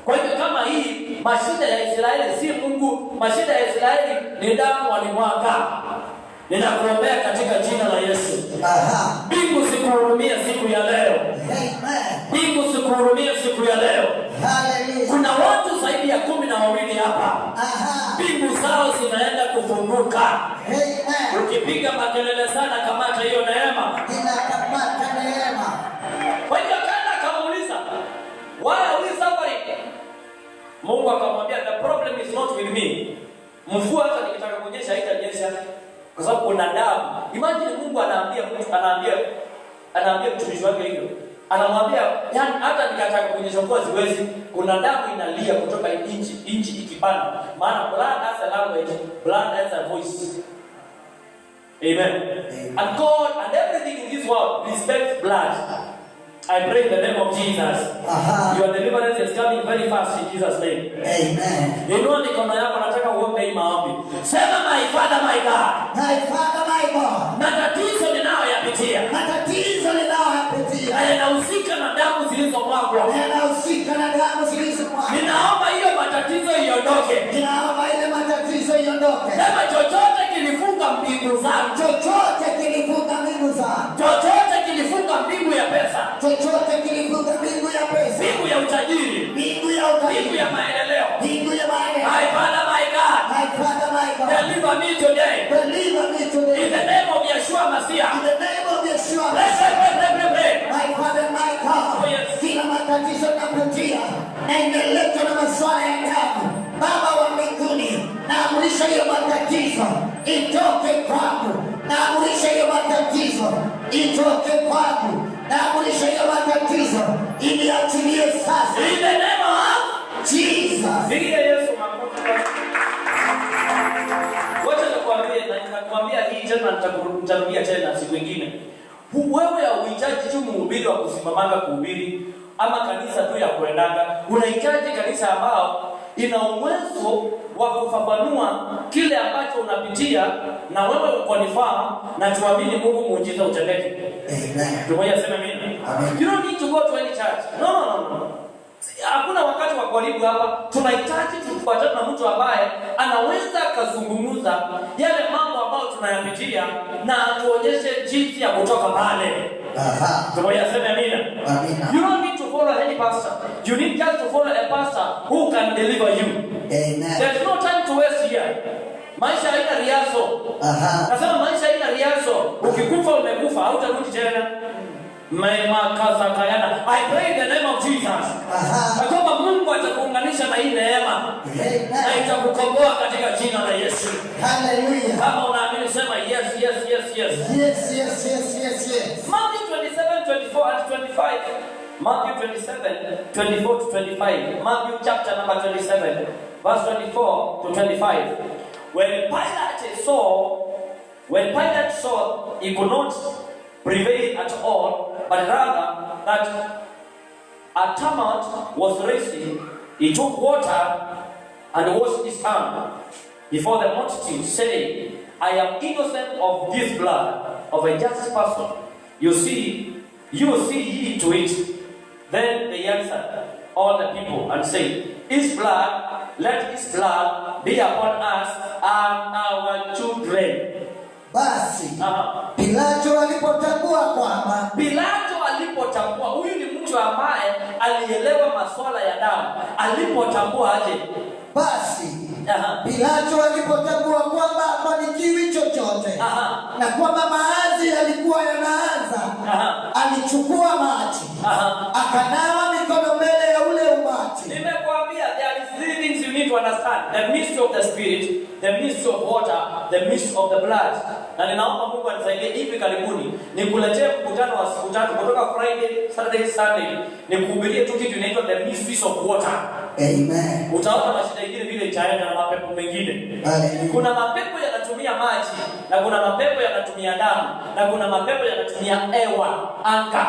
Kwa hivyo kama hii mashida ya Israeli si Mungu, mashida ya Israeli ni damu walimwaga. Ninakuombea katika jina la Yesu. Mungu sikuhurumie siku ya leo. Mungu sikuhurumie siku ya leo. Kuna watu zaidi ya 12 hapa. Mungu zao zinaenda kufunguka. Ukipiga makelele sana, kamata hiyo neema. Inakamata neema. Kwa hiyo kana kamuuliza, why are we suffering? Mungu akamwambia, the problem is not with me. Mvua hata nikitaka kunyesha haitanyesha kwa sababu kuna damu. Imagine Mungu anaambia mtumishi wake hivyo. Anamwambia, yani hata nikataka kunyesha mvua siwezi, kuna damu inalia kutoka inchi ikipanda. Maana blood has a language, blood has a voice. Amen. And God and everything in this world respects blood. I pray in the name of Jesus. Your deliverance is coming very fast in Jesus' name. Amen. Inua mikono yako, nataka uombe hii maombi. Sema, my Father, my God. My Father, my God. Matatizo ninayoyapitia. Na yanahusika na damu zilizomwagwa. Ninaomba hiyo matatizo iondoke. Sema, chochote kilifunga mbingu zangu. Chochote kilifunga mbingu ya pesa. Mbingu ya utajiri. Mbingu ya maendeleo. My Father, my God. Deliver me today. In the name of Yeshua Messiah. Pray. My Father, my God. Oh, yes. Kila matatizo nakutia na imeletwa na maswala ya damu. Baba wa mbinguni, naamrisha hiyo matatizo itoke kwangu. Naamrisha hiyo matatizo itoke kwangu. Naamrisha hiyo matatizo iniachilie sasa. In the name of Jesus. Pigia Yesu makofi. Wacha nikuambia hii tena, nitarudia tena siku nyingine. Wewe hauhitaji tu mhubiri wa kusimamanga kuhubiri ama kanisa tu ya kuendaga. Unahitaji kanisa ambao ina uwezo wa kufafanua kile ambacho unapitia na wewe ukonifahamu na tuamini Mungu muujiza utendeke. Amen. Tumoja sema mimi. You don't need to go to any church. No. Hakuna wakati wa karibu hapa. Tunahitaji tufuatane na mtu ambaye anaweza kuzungumza yale mambo ambayo tunayapitia na tuonyeshe jinsi ya kutoka pale. Tumoja sema amina. You don't need to follow any pastor. You need just to follow a pastor who can deliver you. Amen. There's no time to waste here. Maisha haina riaso. Nasema maisha haina riaso. Ukikufa umekufa, hautarudi tena. I pray in the name of Jesus. Kwamba Mungu atakuunganisha na hii neema. Na itakukomboa katika jina la Yesu. Hallelujah. Kama unaamini sema yes. Matthew 27:24 and 25. Matthew 27:24 to 25. Matthew chapter number 27, verse 24 to 25. When Pilate saw he could not prevail at all, but rather that a tumult was rising, he took water and washed his hand before the multitude, saying, I am innocent of this blood of a just person. You see ye to it. Then they answered all the people and said, let his blood be upon us and our children. Basi Pilato alipotambua huyu ni mtu ambaye alielewa masuala ya damu. Alipotambua aje? Basi Pilato alipotambua kwamba hafanikiwi chochote na kwamba maazi yalikuwa yanaanza, alichukua maji akanawa mikono mbele ya ule umati. Nimekuambia there is 3 things you need to to understand the mystery of the spirit, the mystery of water, the mystery of the blood. Na ninaomba Mungu anisaidie hivi karibuni nikuletee mkutano wa siku 3 kutoka Friday, Saturday, Sunday. Nikuhubirie tu kitu inaitwa the mysteries of water. Amen. Utaona mashida mengine vile itaenda na mapepo mengine. Hallelujah. Kuna mapepo yanatumia maji, na kuna mapepo yanatumia damu, na kuna mapepo yanatumia hewa, anga.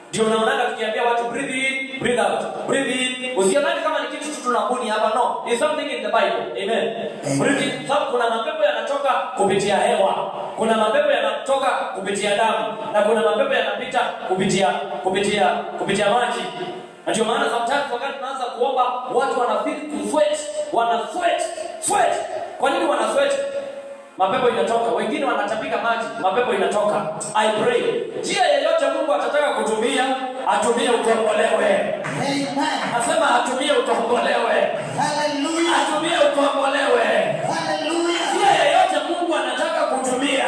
Ndio unaona tukiambia watu breathe in, breathe out, breathe in. Usione kama ni kitu tu tunabuni hapa, no. It's something in the Bible. Amen. Breathe in. Sababu kuna mapepo yanatoka kupitia hewa. Kuna mapepo yanatoka kupitia damu, na kuna mapepo yanapita kupitia maji. Ndio maana sometimes wakati tunaanza kuomba watu wanafeel to sweat. Kwa nini wana sweat? Mapepo inatoka. Wengine wanatapika maji, mapepo inatoka. I pray njia yeyote Mungu atataka kutumia, atumie ukombolewe. Amen. Nasema atumie ukombolewe. Hallelujah. Atumie ukombolewe. Hallelujah. Njia yeyote Mungu anataka kutumia,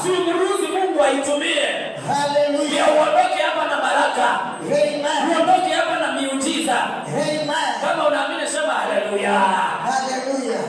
simruhusu Mungu aitumie. Hallelujah. Uondoke hapa na baraka. Amen. Uondoke hapa na miujiza. Amen. Kama unaamini sema haleluya. Hallelujah.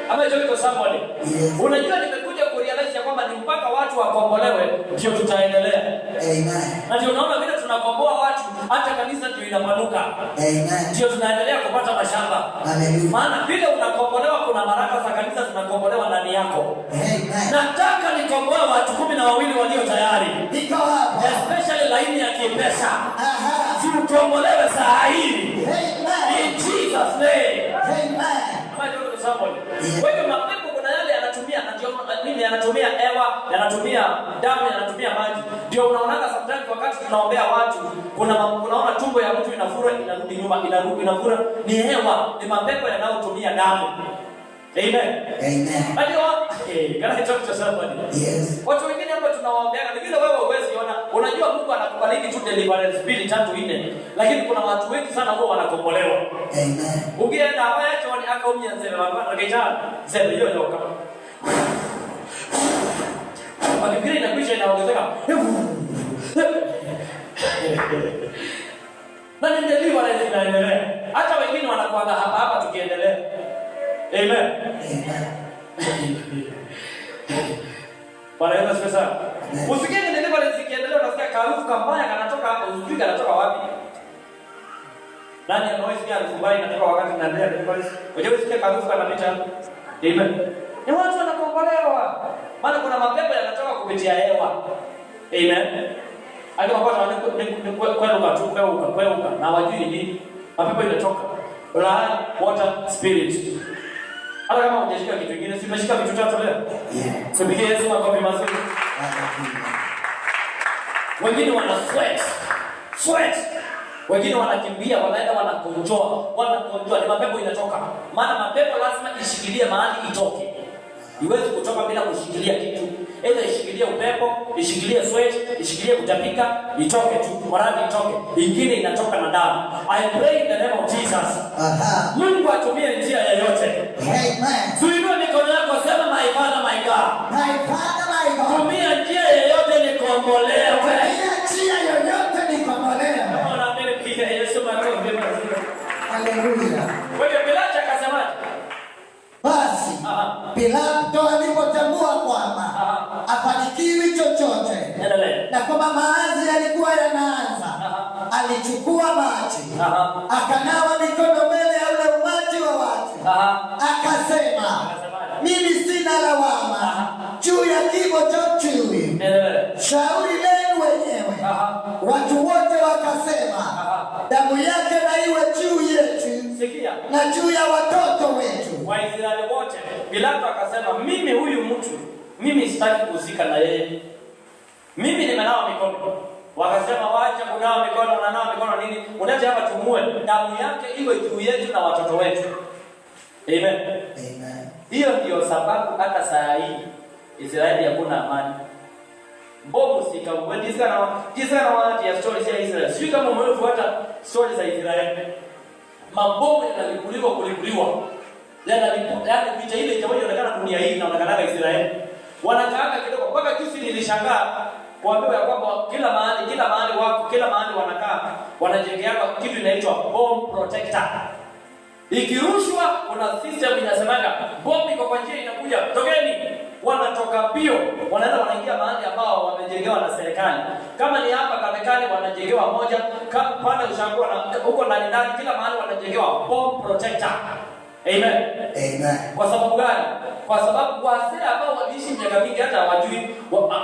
Amejolito somebody. Yes. Unajua nimekuja kurealize kwamba ni mpaka watu wakombolewe ndio tutaendelea. Amen. Na ndio unaona vile tunakomboa watu hata kanisa ndio inapanuka. Amen. Ndio tunaendelea kupata mashamba. Hallelujah. Maana vile unakombolewa kuna baraka za kanisa zinakombolewa ndani yako. Amen. Nataka nikomboe watu 12 walio tayari. Niko hapa. Especially laini ya kipesa. Tukombolewe saa hii. Amen. In Jesus name. Amen. Kwa hiyo mapepo kuna yale yanatumia nini, yanatumia hewa, yanatumia damu, yanatumia maji. Ndio unaonaga sometimes wakati tunaombea watu unaona tumbo ya mtu inafura inarudi nyuma, inafura, ni hewa, ni mapepo yanayotumia damu. Amen. Amen. Ndio kana hicho cha somebody. Yes. Watu wengine hapa tunawaombea ni vile wewe huwezi ona. Unajua Mungu anakubariki tu deliverance 2 3 4. Lakini kuna watu wengi sana ambao wanakombolewa. Amen. Ukienda hapa yacho ni akaumia nzee watu wanakeja zebe hiyo kama. Wakipira inakwisha inaongezeka. Na ni deliverance inaendelea. Hata wengine wanakuwa hapa tukiendelea. Amen. Bwana Yesu asifiwe. Usikie deliverance ikiendelea unasikia harufu kambaya kanatoka hapo, usijui kanatoka wapi. Nani anaweza harufu mbaya inatoka wakati tunaendelea deliverance? Unajua usikie harufu kanapita. Amen. Ni watu wanakombolewa. Maana kuna mapepo yanatoka kupitia hewa. Amen. Hadi wapata kweuka na wajui nini. Mapepo inatoka. Blood, water, spirit. Hata kama hujashika kitu kingine, si umeshika vitu tatu leo? Yeah. Sipigie Yesu makofi mazuri. Wengine wana sweat. Wengine wanakimbia, wanaenda wanakonjoa, ni mapepo inatoka. Maana mapepo lazima ishikilie mahali itoke. Iwezi kutoka bila kushikilia kitu. Aidha ishikilie upepo, ishikilie sweat, ishikilie kutapika, itoke tu, maradhi itoke. Ingine inatoka na damu. I pray in the name of Jesus. Mungu atumie njia yoyote. Amen. Tuinue mikono yako, sema my Father, my God. My Father, my God. Tumia njia yoyote nikombolewe. Njia yoyote nikombolewe. Kama unaamini pia Yesu makofi mazuri. Hallelujah. Wewe Pilato akasemaje? Basi Pilato alipotambua kwamba afanikiwi chochote na kwamba maazi yalikuwa yanaanza, alichukua maji akanawa mikono mbele ya ule umati wa watu, akasema, mimi sina lawama juu ya kifo cha chui, shauri lenu wenyewe. Watu wote wakasema, damu yake na iwe juu yetu na juu ya watoto wetu. Waisraeli wote, Pilato akasema, mimi huyu mtu, mimi sitaki kuhusika na yeye. Mimi nimenawa mikono. Wakasema wacha kunawa mikono, unanawa mikono nini? Unaje hapa tumue, damu yake iwe juu yetu na watoto wetu. Amen. Amen. Hiyo ndio sababu hata saa hii Israeli hakuna amani. Bomu sikamwendisa na watu ya stories ya Israeli. Sio kama umefuata stories za Israeli. Mabomu yanalipuliwa. Yaani vita ile inaonekana dunia hii inaonekana Israeli. Wanakaanga kidogo mpaka kisi nilishangaa kuambiwa ya kwamba kila mahali wako, kila mahali wanakaa, wanajengeana kitu inaitwa bomb protector. Ikirushwa kuna system inasemanga bomba iko kwa njia inakuja, tokeni. Wanatoka bio, wanaenda wanaingia mahali ambao wamejengewa na serikali. Kama ni hapa Kamekani wanajengewa moja, pale Ushago na huko ndani kila mahali wanajengewa bomb protector. Amen. Amen. Kwa sababu gani? Kwa sababu wazee ambao waliishi miaka mingi hata hawajui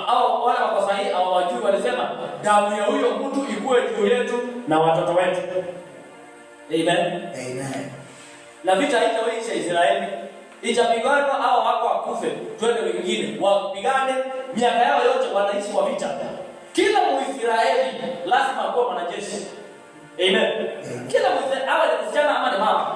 au wala wako sahihi hawajui, walisema damu ya huyo mtu ikue juu yetu na watoto wetu. Amen. Amen. Na vita haitaisha Israeli. Itapigana au wako wakufe, twende wengine wapigane, miaka yao yote wanaishi kwa vita. Kila Muisraeli lazima kuwa mwanajeshi. Amen. Kila Muisraeli awe ni msichana ama ni mama.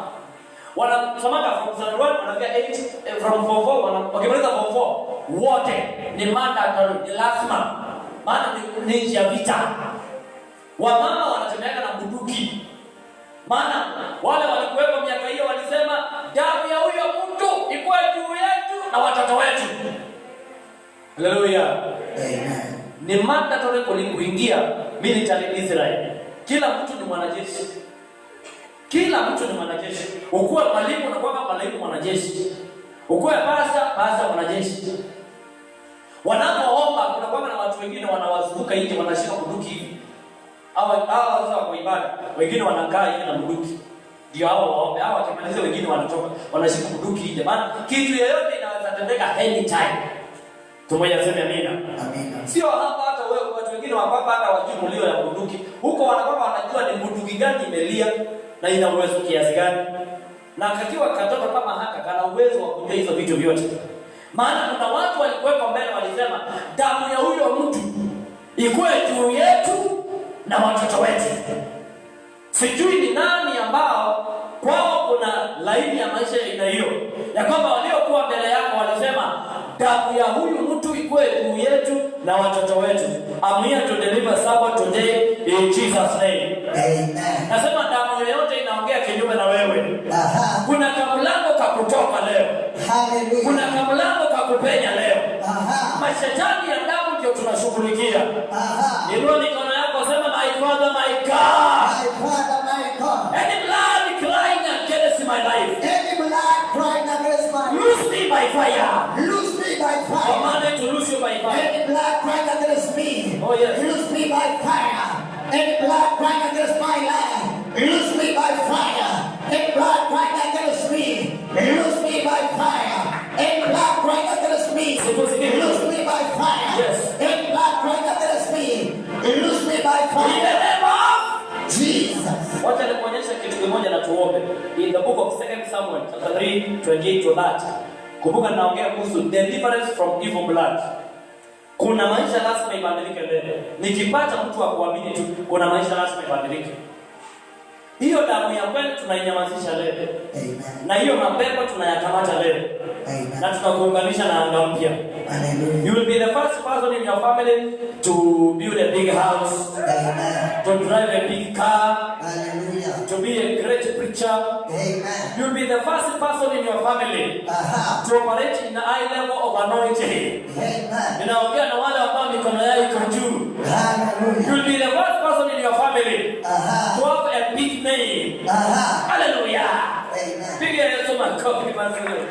Wanasomanga from Psalm 1 wanafika 8 from 4 wakimaliza from 4 wote ni mandatory, ni lazima. Maana ni nchi ya vita. Wamama wanatembea na bunduki. Maana wale walikuwepo miaka hiyo walisema damu ya huyo mtu ikuwe juu yetu na watoto wetu. Haleluya. Amen. Ni mandatory kuingia military Israel. Kila mtu ni mwanajeshi. Kila mtu ni mwanajeshi. Ukuwe mwalimu na kwamba mwalimu mwanajeshi. Ukuwe pasta mwanajeshi. Wanapoomba kuna kwamba na watu wengine wanawazunguka nje wanashika bunduki hivi. Hawa sasa kwa ibada, wengine wanakaa hivi na bunduki. Ndio hao waombe. Hao wakimaliza wengine wanatoka, wanashika bunduki nje. Maana kitu yoyote inaweza tendeka anytime. Tumoja sema amina. Amina. Sio hapa hata wewe watu wengine wapapa hata wajui mlio ya bunduki. Huko wanakwamba wanajua ni bunduki gani imelia na ina uwezo kiasi gani. Na kakiwa katoto kama haka kana uwezo wa kujua hizo vitu vyote. Maana kuna watu walikuwepo mbele walisema damu ya huyo mtu ikuwe juu yetu na watoto wetu. Sijui ni nani ambao kwao kuna laini ya maisha ina hiyo. Ya kwamba waliokuwa mbele yako walisema damu ya huyu mtu ikuwe juu yetu na watoto wetu. I'm here to deliver someone today in Jesus name. Amen. Nasema damu yoyote inaongea kinyume na wewe. Aha. Kuna kamlango kakutoka leo. Hallelujah. Kuna kamlango kakupenya leo. Aha. Mashetani ya damu ndio tunashughulikia. Aha. Inua mikono yako sema my Father, my God. My Father, my God. Any blood crying against my life. Any blood crying against my life. Loose me by fire. Loose me by fire. Commanded to loose you by fire. Any blood crying against me. Oh yes. Loose me by fire. Any blood crying against my life. Loose me by fire. Any blood crying against me. Loose me by fire. Any blood crying against me. Loose me by fire. Yes. Any blood crying against me. Loose me by In the fire. name of Jesus. wacha nikuonyesha kitu kimoja na tuombe. In the book of 2 Samuel chapter 3, 28 to that. Kumbuka naongea kuhusu deliverance from evil blood. Kuna maisha lazima ibadilike leo. Nikipata mtu wa kuamini tu, kuna maisha lazima ibadilike. Hiyo damu ya kweli tunainyamazisha leo. Amen. Na hiyo mapepo tunayakamata leo. Amen. Na tunakuunganisha na anga mpya. Hallelujah. You will be the first person in your family to build a big house, Amen. to drive a big car, Hallelujah. to be a great preacher. Amen. You will be the first person in your family Aha. to operate in a high level of anointing. Amen. Ninaongea na wale ambao mikono yao iko juu. You Hallelujah. will be the first person in your family Aha. to have a big name. Aha. Hallelujah. Amen. Piga Yesu makofi mazuri.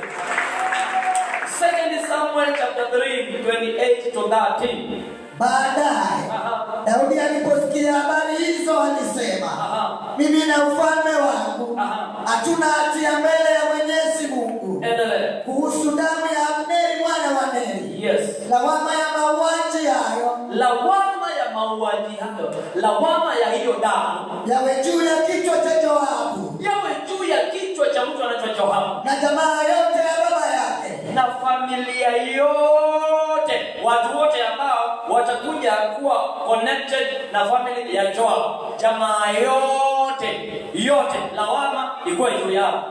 2 Samuel chapter 3, 28 to 30. Baadaye Aha. Daudi aliposikia habari hizo alisema, Aha. mimi na ufalme wangu Aha. hatuna hatia mbele ya Mwenyezi Mungu Endelea. kuhusu damu ya Abneri mwana wa Neri, Yes. lawama ya mauaji hayo Lawama ya mauaji hayo, lawama ya hiyo damu yawe juu ya kichwa cha Joabu yawe juu ya kichwa cha mtu anaitwa Joabu na jamaa yote ya baba yake na familia yote, watu wote ambao watakuja kuwa connected na family ya Joabu, jamaa yote, lawama ikuwa juu yao.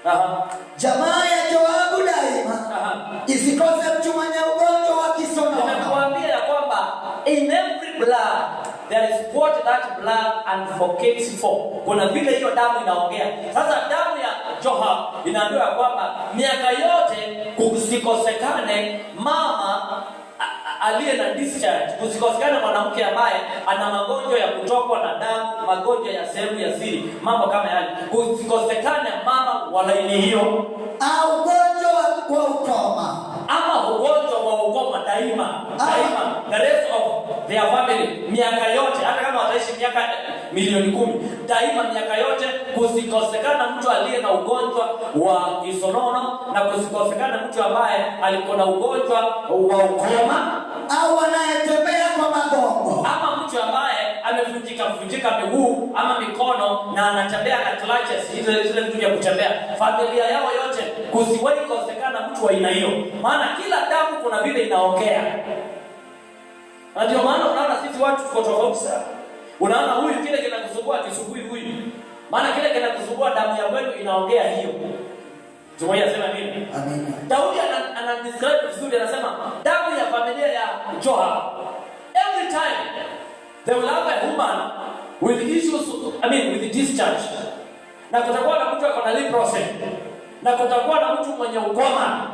Aha. jamaa ya Joabu daima Aha. isikose mtu mwenye ugonjwa wa kisonono. Nimekuambia ya kwamba in every blood there is what that blood advocates for. Kuna vile hiyo damu inaongea. Sasa damu ya Joabu inaambiwa kwamba miaka yote kusikosekane mama aliye na discharge, kusikosekane mwanamke ambaye ana magonjwa ya kutokwa na damu, magonjwa ya sehemu ya siri, mambo kama yale. Kusikosekane mama wa laini hiyo, au ugonjwa wa ukoma, ama ugonjwa wa ukoma daima, the rest of their family, miaka yote, hata kama wataishi miaka milioni 10, daima miaka yote, kusikosekana mtu aliye na ugonjwa wa kisonono, na kusikosekana mtu ambaye alikuwa na ugonjwa wa ukoma, au anayetembea kwa magongo, ama mtu ambaye amevunjika miguu ama mikono na anatembea na crutches, zile vitu vya kutembea. Familia yao yote kusiwahi kosekana mtu wa aina hiyo, maana kila damu kuna vile inaongea. Na ndio maana unaona sisi watu tuko tofauti sana. Unaona huyu kile kinakusumbua kisubui huyu, maana kile kinakusumbua damu ya kwenu inaongea hiyo. Tumoja sema nini? Amina. Daudi ana describe vizuri, anasema damu ya familia ya Joab, every time they will have a woman with issues, with discharge. Na kutakuwa na mtu akona leprosy, na kutakuwa na mtu mwenye ukoma,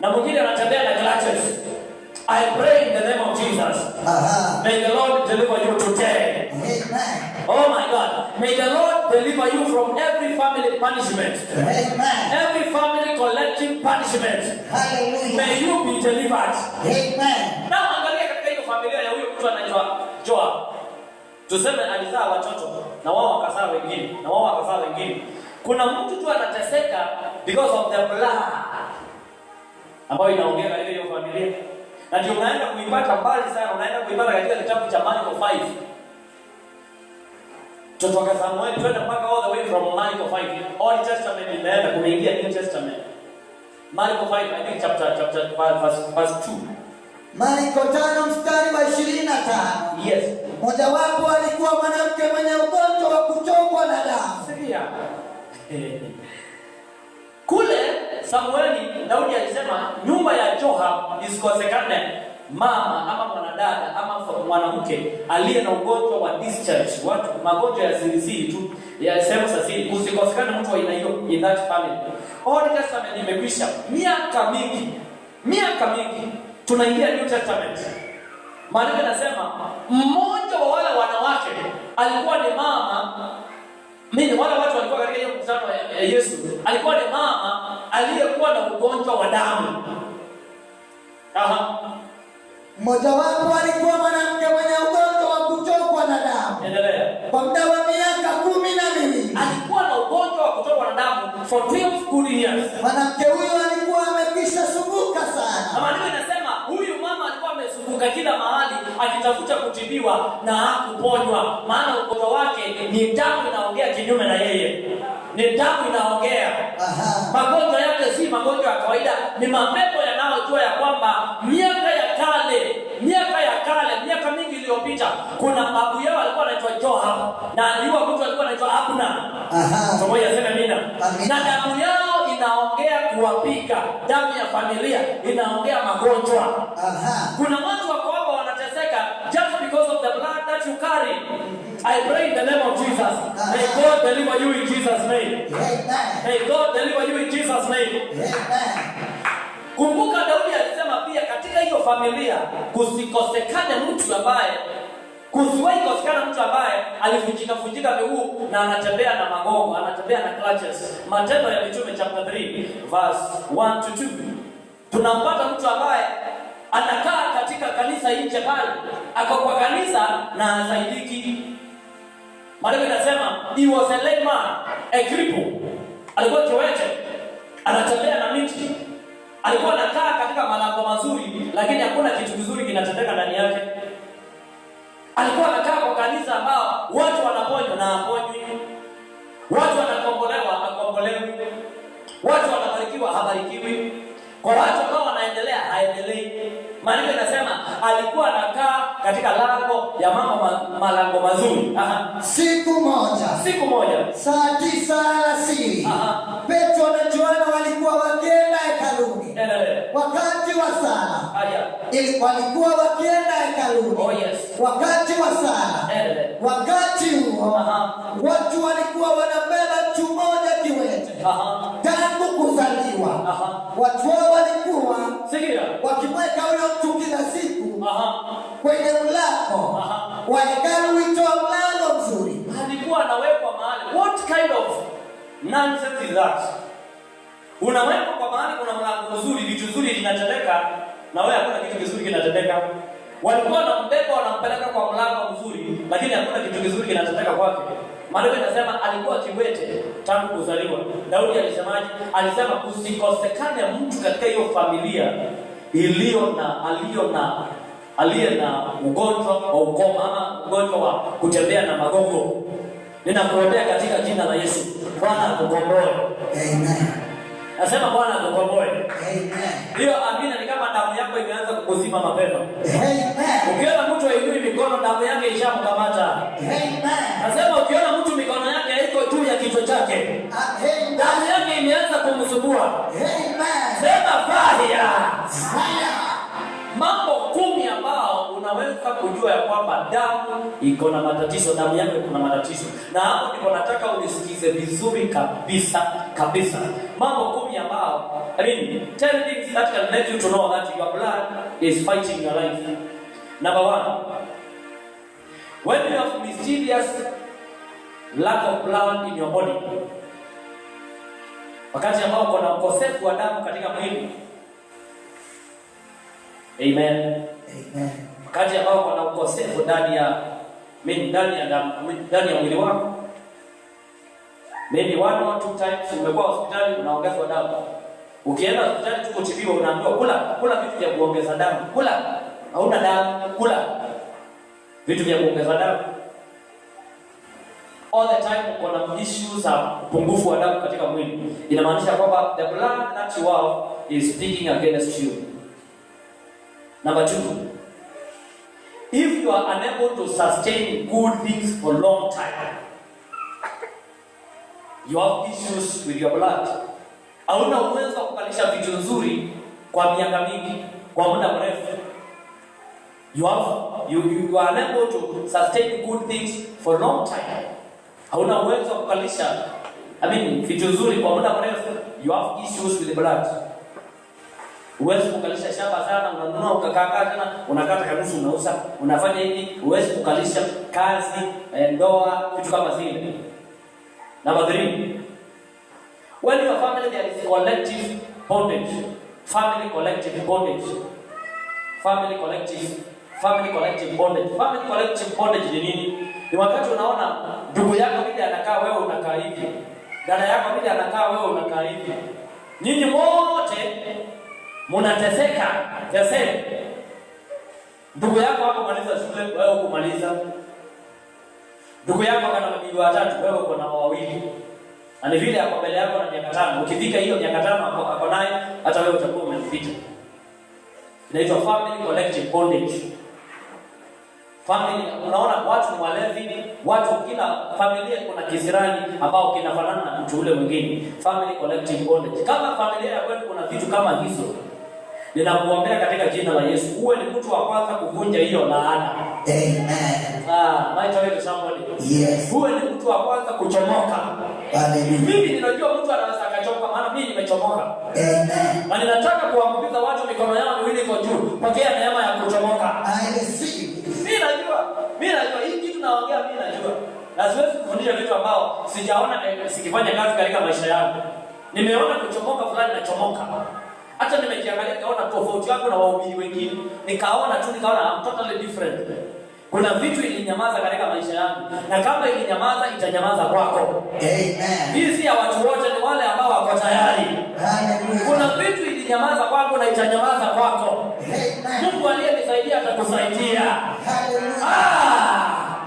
na mwingine anatembea na crutches. I pray in the name of Jesus. May the Lord deliver you today. Amen. Oh my God. May the Lord deliver you from every family punishment. Amen. Every family collective punishment. Hallelujah. May you be delivered. Amen. Now angalia katika hiyo familia ya huyo mtu anaitwa Joab. Tuseme alizaa watoto na wao wakazaa wengine, na wao wakazaa wengine. Kuna mtu tu anateseka because of the blood ambayo inaongea katika hiyo familia. Na ndio unaenda kuipata mbali sana, unaenda kuipata katika kitabu cha Marko 5. Tutoka Samuel twende mpaka all the way from Marko 5. Old Testament inaenda kuingia New Testament. Marko 5, I think chapter verse 2. Marko 5 mstari wa 25. Yes. Mmoja wapo alikuwa mwanamke mwenye ugonjwa wa kutokwa na damu. Sikia. Kule Samueli, Daudi alisema nyumba ya Joab isikosekane mama ama mwanadada ama mwanamke aliye na ugonjwa wa discharge, watu magonjwa ya siri tu ya sehemu za siri, kusikosekane mtu wa aina hiyo in that family. Old Testament imekwisha miaka mingi, tunaingia New Testament. Maandiko yanasema mmoja wa wale wanawake alikuwa ni mama. Wale watu walikuwa katika hiyo mkutano ya Yesu, alikuwa ni mama aliyekuwa na ugonjwa wa damu. Mmoja wapo alikuwa mwanamke mwenye ugonjwa wa kutokwa na damu. Endelea. Kwa muda wa miaka 12. Alikuwa na ugonjwa wa kutokwa na damu for 12 good years. Mwanamke huyo alikuwa amekwisha sumbuka sana. Maandiko inasema huyu mama alikuwa amesumbuka kila mahali akitafuta kutibiwa na hakuponywa, maana ugonjwa wake ni damu inaongea kinyume na yeye. Ni damu inaongea. Magonjwa yake si magonjwa ya kawaida, ni mapepo yanayojua ya kwamba miaka mingi iliyopita kuna babu yao alikuwa anaitwa Joab na aliwa mtu alikuwa anaitwa Abna. Pamoja sema mina. Na damu yao inaongea kuwapika, damu ya familia inaongea magonjwa. Kuna watu wako hapa wanateseka just because of the blood that you carry. I pray in the name of Jesus. May God deliver you in Jesus' name. May God deliver you in Jesus' name. Kumbuka Daudi alisema pia katika hiyo familia kusikosekane mtu ambaye alivunjika miguu na anatembea na magongo, anatembea na crutches. Matendo ya Mitume chapter 3 verse 1 to 2. Tunampata mtu ambaye anakaa katika kanisa nje pale, ako kwa kanisa na hasaidiki. Maandiko yanasema he was a lame man, a cripple. Alikuwa kiwete, anatembea na miti. Alikuwa anakaa katika malango mazuri, lakini hakuna kitu kizuri kinatendeka ndani yake. Alikuwa anakaa kwa kanisa ambao watu wanaponywa na haponywi, watu wanakombolewa hakombolewi, watu wanabarikiwa habarikiwi, kwa watu ambao wanaendelea haendelei. Maandiko yanasema alikuwa anakaa katika lango ya malango mazuri. Siku moja saa 9 alasiri, Petro na Yohana walikuwa wakienda hekaluni. Wakati wa sala. Walikuwa wakienda hekaluni. Wakati wa sala. Wakati huo watu walikuwa wanabeba mtu mmoja kiwete tangu kuzaliwa. Watu hao walikuwa wakimweka huyo mtu kila siku mtu anawekwa mahali. What kind of nonsense is that? Unawekwa kwa mahali kuna mlango mzuri, vitu vizuri vinatendeka, na wewe hakuna kitu kizuri kinatendeka. Walikuwa wanambeba wanampeleka kwa mlango mzuri, lakini hakuna kitu kizuri kinatendeka kwake. Maandiko yanasema alikuwa kiwete tangu kuzaliwa. Daudi alisemaje? Alisema kusikosekane mtu katika hiyo familia aliye na ugonjwa wa ukoma ama ugonjwa wa kutembea na magongo. Ninakuombea katika jina la Yesu, Bwana akukomboe. Amen. Nasema Bwana akukomboe. Amen. Hiyo amina ni kama damu yako imeanza kukuzima mapema. Amen. Ukiona mtu ainui mikono, damu yake ishamkamata. Amen. Nasema ukiona mtu mikono yake haiko juu ya kichwa chake, Amen. damu yake imeanza kumsumbua. Amen. Sema fire. Fire. Mambo 10 ambao unaweza kujua ya kwamba damu iko na matatizo, damu yako iko na matatizo. Na hapo ndipo nataka unisikize vizuri kabisa. Mambo 10 ambao, 10 things that can let you to know that your blood is fighting your life. Number 1, when you have mysterious lack of blood in your body, wakati ambao kuna ukosefu wa damu katika mwili. Amen. Amen. Wakati ambao kuna ukosefu ndani ya mwili wako. Maybe 1 or 2 times umekuwa hospitali unaongezwa damu. Ukienda hospitali tu kutibiwa unaambiwa kula vitu vya kuongeza damu. Kula. Hauna damu, kula vitu vya kuongeza damu. All the time kuna issues za upungufu wa damu katika mwili. Inamaanisha kwamba the blood that you have is speaking against you. Number 2, if you are unable to sustain good things for long time, you have issues with your blood. Hauna uwezo wa kukalisha vitu nzuri kwa miaka mingi, kwa muda mrefu. You are unable to sustain good things for long time. Hauna uwezo wa kukalisha vitu nzuri kwa muda mrefu. You have issues with the blood. Uwezi kukalisha shamba sana, unanunua ukakaa tena, unakata kanusu unauza, unafanya hivi, uwezi kukalisha kazi, ndoa, vitu kama zile. Number 3, when your family there is collective bondage. Family collective bondage. Family collective bondage ni nini? Ni wakati unaona ndugu yako vile anakaa wewe unakaa hivi. Dada yako vile anakaa wewe unakaa hivi. Nyinyi wote mnateseka the ndugu yako hapo maliza shule, wewe ukumaliza. Ndugu yako kana mabibi 3, wewe uko na 2. Na ni vile hapo mbele yako na miaka 5. Ukifika hiyo miaka 5 hapo naye, hata wewe utakuwa umempita. Inaitwa family collective bondage. Family, unaona watu ni walevi, watu kila familia kuna kisirani ambao kinafanana na mtu ule mwingine. Family collective bondage. Kama familia yako kuna vitu kama hizo, ninakuombea katika jina la Yesu, uwe ni mtu wa kwanza kuvunja hiyo laana. Amen. Might tell you somebody. Yes. Uwe ni mtu wa kwanza kuchomoka. Hallelujah. Mimi ninajua mtu anaweza akachoka, maana mimi nimechomoka. Amen. Na ninataka kuwaambiza watu mikono yao miwili iko juu. Pokea neema ya kuchomoka. I receive. Mimi najua hii kitu naongea, mimi najua. Na siwezi kufundisha vitu ambao sijaona sikifanya kazi katika maisha yangu. Nimeona kuchomoka fulani na chomoka. Hata nimejiangalia nikaona tofauti yangu na wahubiri wengine. Nikaona I'm totally different. Kuna vitu ilinyamaza katika maisha yangu, na kama ilinyamaza itanyamaza kwako. Amen. Hii si ya watu wote, ni wale ambao wako tayari. Hallelujah. Kuna vitu ilinyamaza kwako na itanyamaza kwako. Amen. Mungu aliyenisaidia atakusaidia. Hallelujah.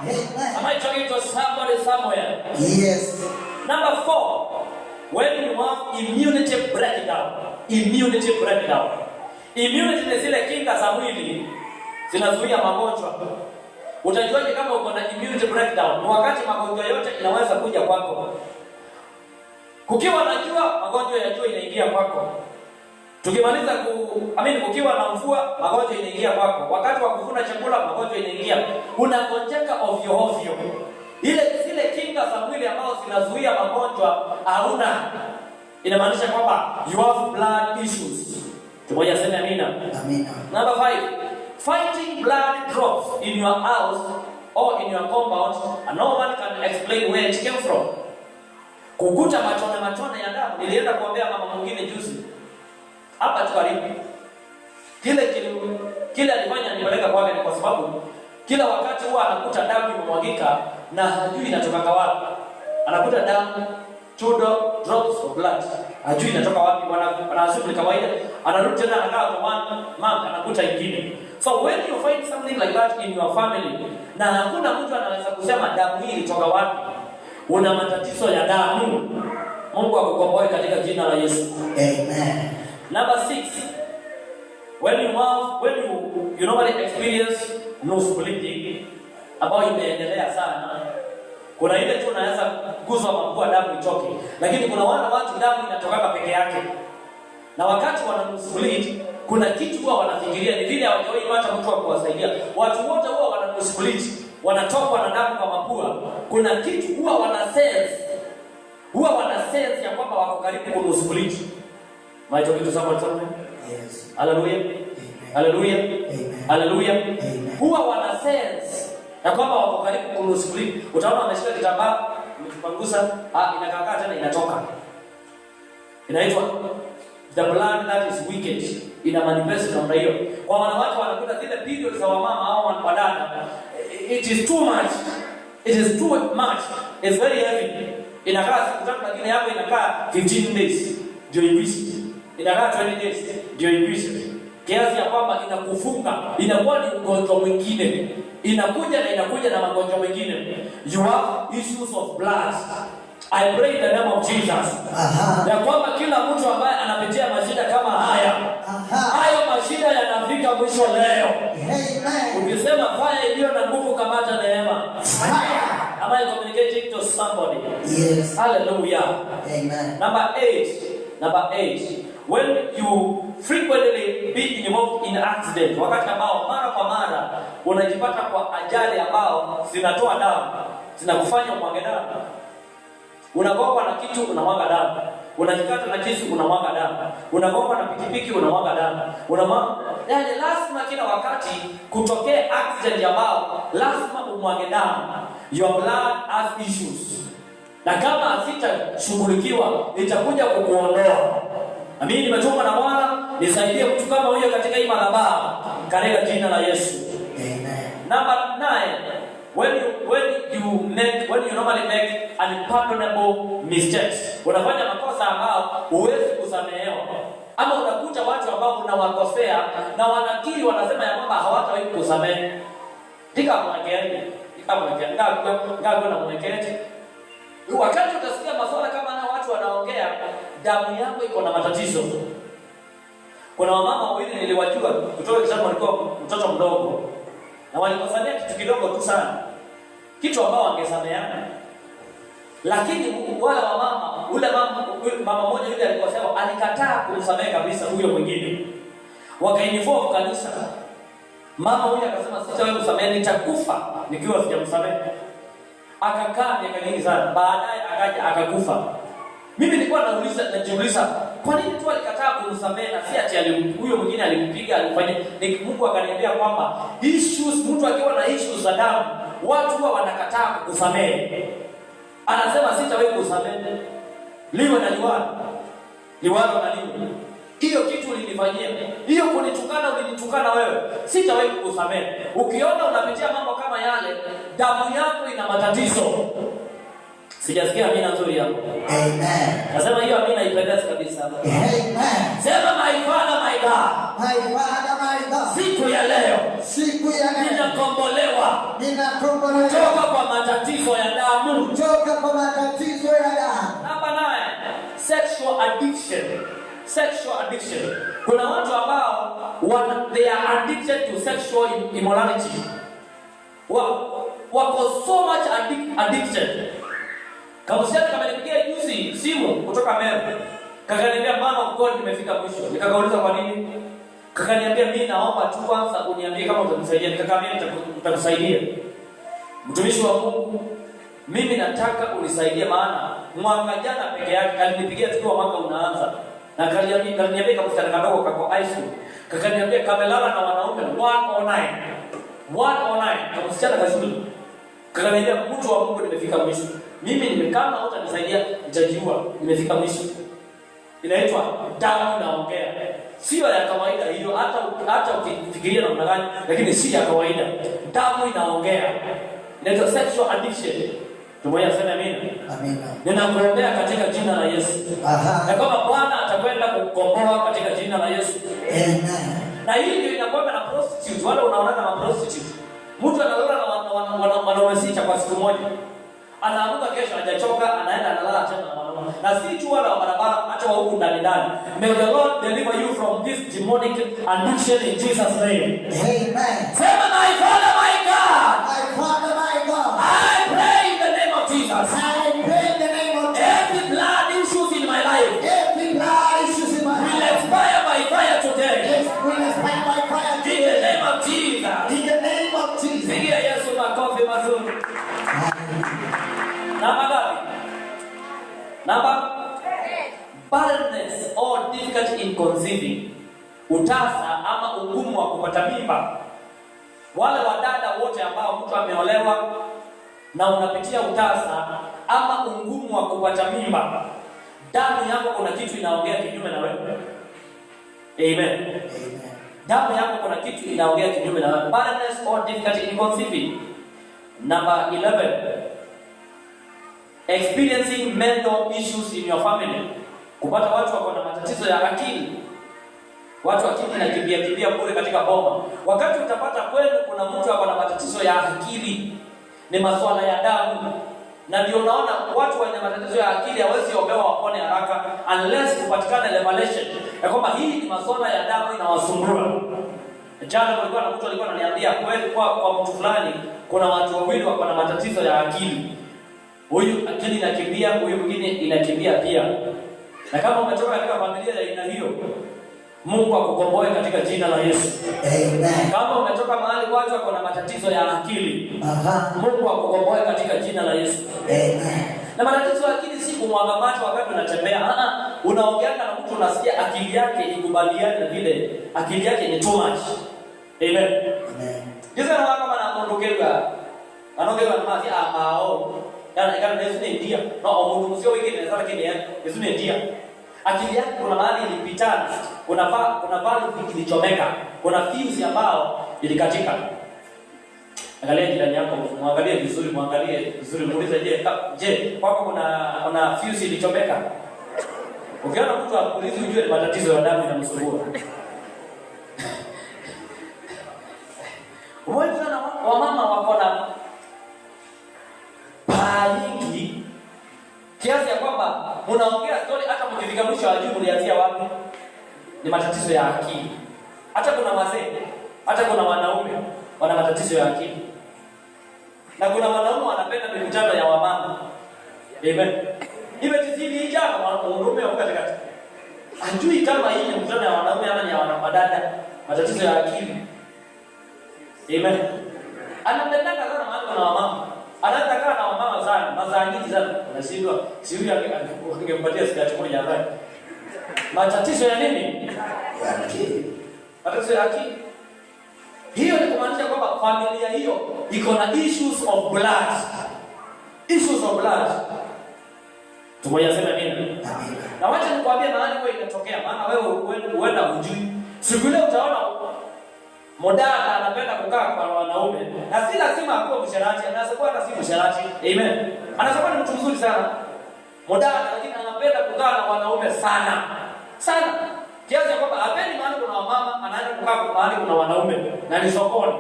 Amen. Am I talking to somebody somewhere? Yes. Number 4, when you have immunity breakdown. Immunity breakdown. Immunity ni zile kinga za mwili zinazuia magonjwa. Utajuaje kama uko na immunity breakdown? Ni wakati magonjwa yote inaweza kuja kwako. Kukiwa na jua, magonjwa ya jua inaingia kwako. Tukimaliza kukiwa na mvua, magonjwa inaingia kwako. Wakati wa kuvuna chakula, magonjwa inaingia. Unagonjeka ovyo. Zile kinga za mwili ambazo zinazuia magonjwa hauna. Inamaanisha kwamba you have blood issues. Tumoja sema amina. Amina. Number 5, fighting blood drops in your house or in your compound, and no one can explain where it came from. Kukuta machone ya damu. Nilienda kuambia mama mwingine juzi hapa tu karibu. Kile alifanya nipeleka kwake ni kwa sababu kila wakati huwa anakuta damu imemwagika na hajui inatoka wapi. Anakuta damu, drops of blood. Hajui inatoka wapi, wanasubiri kawaida. Anarudi tena anakaa kwa month anakuta ingine. So when you find something like that in your family, na hakuna mtu anaweza kusema damu hii ilitoka wapi, una matatizo ya damu, Mungu akukomboe katika jina la Yesu. Amen. Number 6. When you normally experience nose bleeding ambayo imeendelea sana, kuna ile tu unaweza kuguzwa mapua damu itoke, lakini kuna watu damu inatoka peke yake. Na wakati wana nose bleed, kuna kitu huwa wanafikiria ni vile hawajawahi pata mtu wa kuwasaidia. Watu wote huwa wana nose bleed, wanatokwa na damu kwa mapua. Kuna kitu huwa wana sense ya kwamba wako karibu ku nose bleed. Am I talking to someone? Yes. Hallelujah. Hallelujah. Hallelujah. Huwa wana sense ya kwamba wako karibu ku nose bleed. Utaona ameshika kitambaa, umepangusa, inakaa tena inatoka. Inaitwa the blood that is wicked. Ina manifest namna hiyo. Kwa wanawake wanakuta zile periods za wamama au wadada, it is too much. It is too much. It's very heavy. Inakaa siku 3 lakini hapo inakaa 15 days ndio iwishi. Inakaa 20 days ndio iwishi. Kiasi ya kwamba inakufunga, inakuwa ni ugonjwa mwingine. Inakuja na magonjwa mengine. You have issues of blood. I pray in the name of Jesus. Ya kwamba kila mtu ambaye anapitia mashida kama haya, hayo mashida yanafika mwisho leo. Amen. Ukisema fire iliyo na nguvu kamata neema. Fire. Am I communicating to somebody? Yes. Hallelujah. Amen. Number 8. When you frequently be involved in accident, wakati ambao mara kwa mara unajipata kwa ajali ambao zinatoa damu, zinakufanya umwage damu. Unagongwa na kitu unamwaga damu. Unajikata na kisu unamwaga damu. Unagongwa na pikipiki unamwaga damu. Yaani lazima kila wakati kutokea accident ambao lazima umwage damu. Your blood has issues. Na kama hasitashughulikiwa itakuja kukuondoa. Na mimi nimetumwa na Bwana nisaidie mtu kama huyo katika hii madhabahu katika jina la Yesu. Amen. Number 9. When you normally make unpardonable mistakes, unafanya makosa ambao huwezi kusamehewa, ama unakuta watu ambao unawakosea na wanakiri, wanasema ya kwamba hawatawahi kusamehe. Tika mwekeni, ngapi na mwekeni. Wakati utasikia masuala kama na watu wanaongea, damu yako iko na matatizo. Kuna wamama wawili niliwajua kutoka kitambo, walikuwa mtoto mdogo na walikosania kitu kidogo tu sana, kitu ambao wangesameheana. Lakini wale wamama, mama mmoja yule alikosewa, alikataa kumsamehe kabisa huyo mwingine. Wakainvolve kanisa. Mama huyo akasema sitawahi kusamehe, nitakufa nikiwa sijamsamehe. Akakaa miaka mingi sana, baadaye akaja akakufa. Mimi nilikuwa najiuliza kwa nini tu alikataa kumsamehe, na si ati huyo mwingine alimpiga, alifanya. Mungu akaniambia kwamba issues, mtu akiwa na issues za damu, watu huwa wanakataa kusamehe. Anasema sitawahi kusamehe. Liwe na liwalo na liwe. Hiyo kitu ulinifanyia, hiyo ulinitukana wewe, sitawahi kukusamehe. Ukiona unapitia mambo kama yale, damu yako ina matatizo. Sijasikia amina nzuri hapo. Amen. Nasema hiyo amina ipendeze kabisa. Amen. Sema my Father, my God. My Father, my God. Siku ya leo ninakombolewa toka kwa matatizo ya damu. Namba 9, sexual addiction. Kuna watu ambao they are addicted to sexual immorality. Wako so much addicted. Kama nipigia juzi simu kutoka Meru. Kakaniambia mama God nimefika mwisho. Nikakauliza kwa nini? Kakaniambia mimi naomba tu kwanza uniambie kama utanisaidia. Nikakamia nitakusaidia. Mtumishi wa Mungu, mimi nataka unisaidie, maana mwaka jana peke yake alinipigia tukiwa mwaka unaanza. Na kaniambia kama msichana kadogo kako high school. Kakaniambia kamelala na wanaume 109. Kama msichana kazuri. Kaniambia mtu wa Mungu, nimefika mwisho. Mimi nimekana hata nisaidia nitajiua, nimefika mwisho. Inaitwa damu inaongea. Sio ya kawaida hiyo, hata ukifikiria namna gani, lakini si ya kawaida. Damu inaongea. Inaitwa sexual addiction. Tumoja sema amina. Amina. Ninakuombea katika jina la Yesu. Na kama Bwana atakwenda kukomboa katika jina la Yesu. Amen. Na hii ndio inakuwa na prostitute. Wale unaona na prostitute. Mtu analala na wanaume sita kwa siku moja. Anaamka kesho hajachoka, anaenda analala tena na wanaume. Na si tu wala barabara, hata wa huku ndani. May the Lord deliver you from this demonic addiction in Jesus' name. Amen. Sema, my Father, my God. My Father, my God. I pray in the name of Jesus. I pray in the name of Jesus. Every blood issues in my life Every blood issues in my will life expire by fire today. will expire by fire In the name of Jesus. In the name of Jesus. Pigia Yesu makofi mazuri. Namba ngapi? Namba barrenness or difficulty in conceiving. Utasa ama ugumu wa kupata mimba. Wale wadada wote ambao mtu ameolewa na unapitia utasa ama ugumu wa kupata mimba, damu yako kuna kitu inaongea kinyume na wewe. Amen. Damu yako kuna kitu inaongea kinyume na wewe. Barrenness or difficulty in conceiving. Number 11. Experiencing mental issues in your family. Kupata watu wako na matatizo ya akili. Watu akili na kimbia bure katika boma. Wakati utapata kwenu kuna mtu wako na matatizo ya akili, ni masuala ya damu. Na ndio unaona watu wenye matatizo ya akili hawezi ombewa wapone haraka unless kupatikane revelation ya kwamba hii ni masuala ya damu inawasumbua. Jana kulikuwa na mtu alikuwa ananiambia kweli kwa mtu fulani kuna watu wawili wako na matatizo ya akili. Huyu akili inakimbia, huyu mwingine inakimbia pia. Na kama umetoka katika familia ya aina hiyo, Mungu akukomboe katika jina la Yesu. Amen. Kama umetoka mahali watu wako na matatizo ya akili, Mungu akukomboe katika jina la Yesu. Amen. Na matatizo ya akili si kumwaga macho wakati unatembea. Unaongeana na mtu unasikia akili yake ikubaliane na vile akili yake ni too much. Amen. Amen. Jisa na kama anaondokea. Anaongea na mazi ambao kana Yesu ni ndia. Na omundu msio wengine na lakini Yesu ni ndia. Akili yake kuna mahali ilipitana. Kuna valve kilichomeka. Kuna fuse ambao ilikatika. Angalia jirani yako, muangalie vizuri, muulize je, kwako kuna fuse ilichomeka? Ukiona mtu akuulizi ujue ni matatizo ya damu yanamsumbua. Watu sana wamama wako na paa nyingi kiasi ya kwamba mnaongea story hata mkifika mwisho wa juu mlianzia wapi? Ni matatizo ya akili. Hata kuna wazee, hata kuna wanaume wana matatizo ya akili. Na kuna wanaume wanapenda mikutano ya wamama. Amen. Imetizidi ijana wanaume wako katikati. Hajui kama hii ni mkutano ya wanaume ama ni ya wanadada, matatizo ya akili. Amen. Anapendaka sana mahali kuna wamama. Anataka na wamama sana, mazaa nyingi sana. Unashindwa, si huyu angempatia sikati moja ndani. Matatizo ya nini? Ya akili. Matatizo ya akili. Hiyo ni kumaanisha kwamba familia hiyo iko na issues of blood. Issues of blood. Tumoja sema nini? Na wacha nikwambie mahali kwa inatokea, maana wewe huenda hujui. Siku ile utaona modada anapenda kukaa kwa wanaume. Na si lazima akuwe msherati, anaweza kuwa hata si msherati. Amen. Anaweza kuwa ni mtu mzuri sana. Modada lakini anapenda kukaa na wanaume sana. Sana. Kiasi kwamba hapendi mahali kuna wamama, anaenda kukaa mahali kuna wanaume na ni sokoni.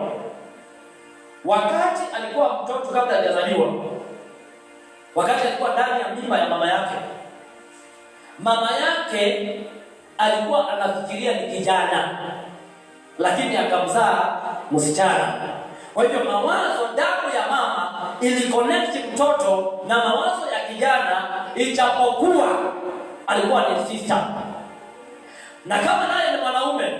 Wakati alikuwa mtoto kabla hajazaliwa, wakati alikuwa ndani ya mimba ya mama yake alikuwa anafikiria ni kijana, lakini akamzaa msichana. Kwa hivyo mawazo damu ya mama iliconnect mtoto na mawazo ya kijana, ijapokuwa alikuwa ni sister. Na kama naye ni mwanaume,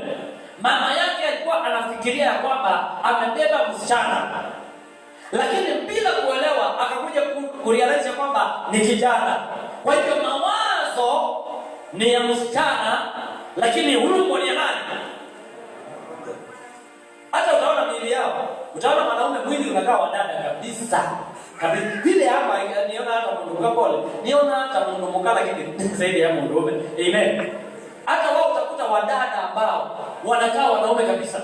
mama yake alikuwa anafikiria kwamba amebeba msichana, lakini bila kuelewa akakuja kurealize kwamba ni kijana. Kwa hivyo mawazo ni ya msichana, lakini ulumbo ni ya nani? Hata utaona miili yao, utaona mwanaume mwili unakaa wadada kabisa. Kabisa. Vile hapa niona hata mundu pole. Niona hata mundu mukala lakini zaidi ya mundu mume. Amen. Hata wao utakuta wadada ambao wanakaa wanaume kabisa.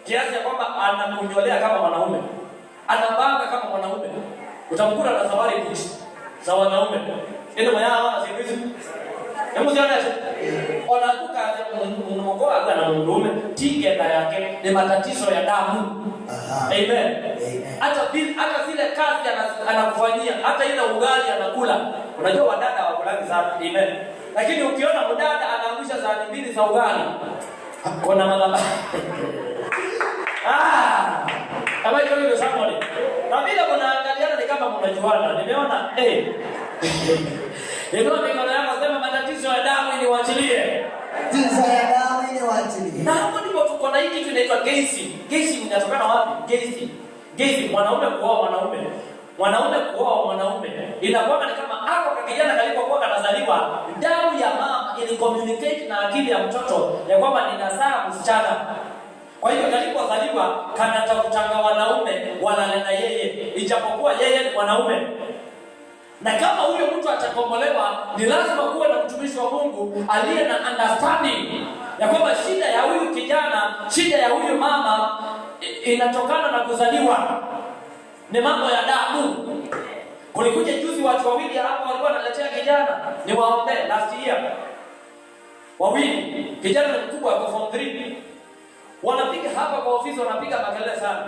Kiasi ya kwamba anakunyolea kama wanaume. Anabanga kama wanaume. Utamkuta na safari kuishi za wanaume. Ndio maana wana siku hebu zionyeshe. Unakuta mmoja na mume tigeta yake ni matatizo ya damu. Amen. Hata zile kazi anakufanyia, hata ile ugali anakula. Unajua wadada wakulani sana. Amen. Lakini ukiona mdada anaangusha sahani 2 za ugali, kuna madhabahu. Kama hiyo ndio somebody. Na bila mnaangaliana ni kama mnajuana. Nimeona ndio mikono yako sema matatizo ya damu ili waachilie. Matatizo ya damu ili waachilie. Na hapo ndipo tuko na hiki kinaitwa gezi. Gezi inatokana wapi? Gezi mwanaume kuoa mwanaume. Mwanaume kuoa mwanaume. Inakuwa ni kama hapo kijana kalipokuwa kanazaliwa, damu ya mama ili communicate na akili ya mtoto ya kwamba ninazaa msichana. Kwa hiyo kalipozaliwa kanatafutanga wanaume walale na yeye, ijapokuwa yeye ni mwanaume. Na kama huyo mtu atakombolewa, ni lazima kuwe na mtumishi wa Mungu aliye na understanding ya kwamba shida ya huyu kijana, shida ya huyu mama inatokana na kuzaliwa. Ni mambo ya damu. Kulikuja juzi watu wawili hapo walikuwa wanaletea kijana, ni waombe last year. Wawili, kijana ni mkubwa kwa form 3. Wanapiga hapa kwa ofisi, wanapiga makelele sana.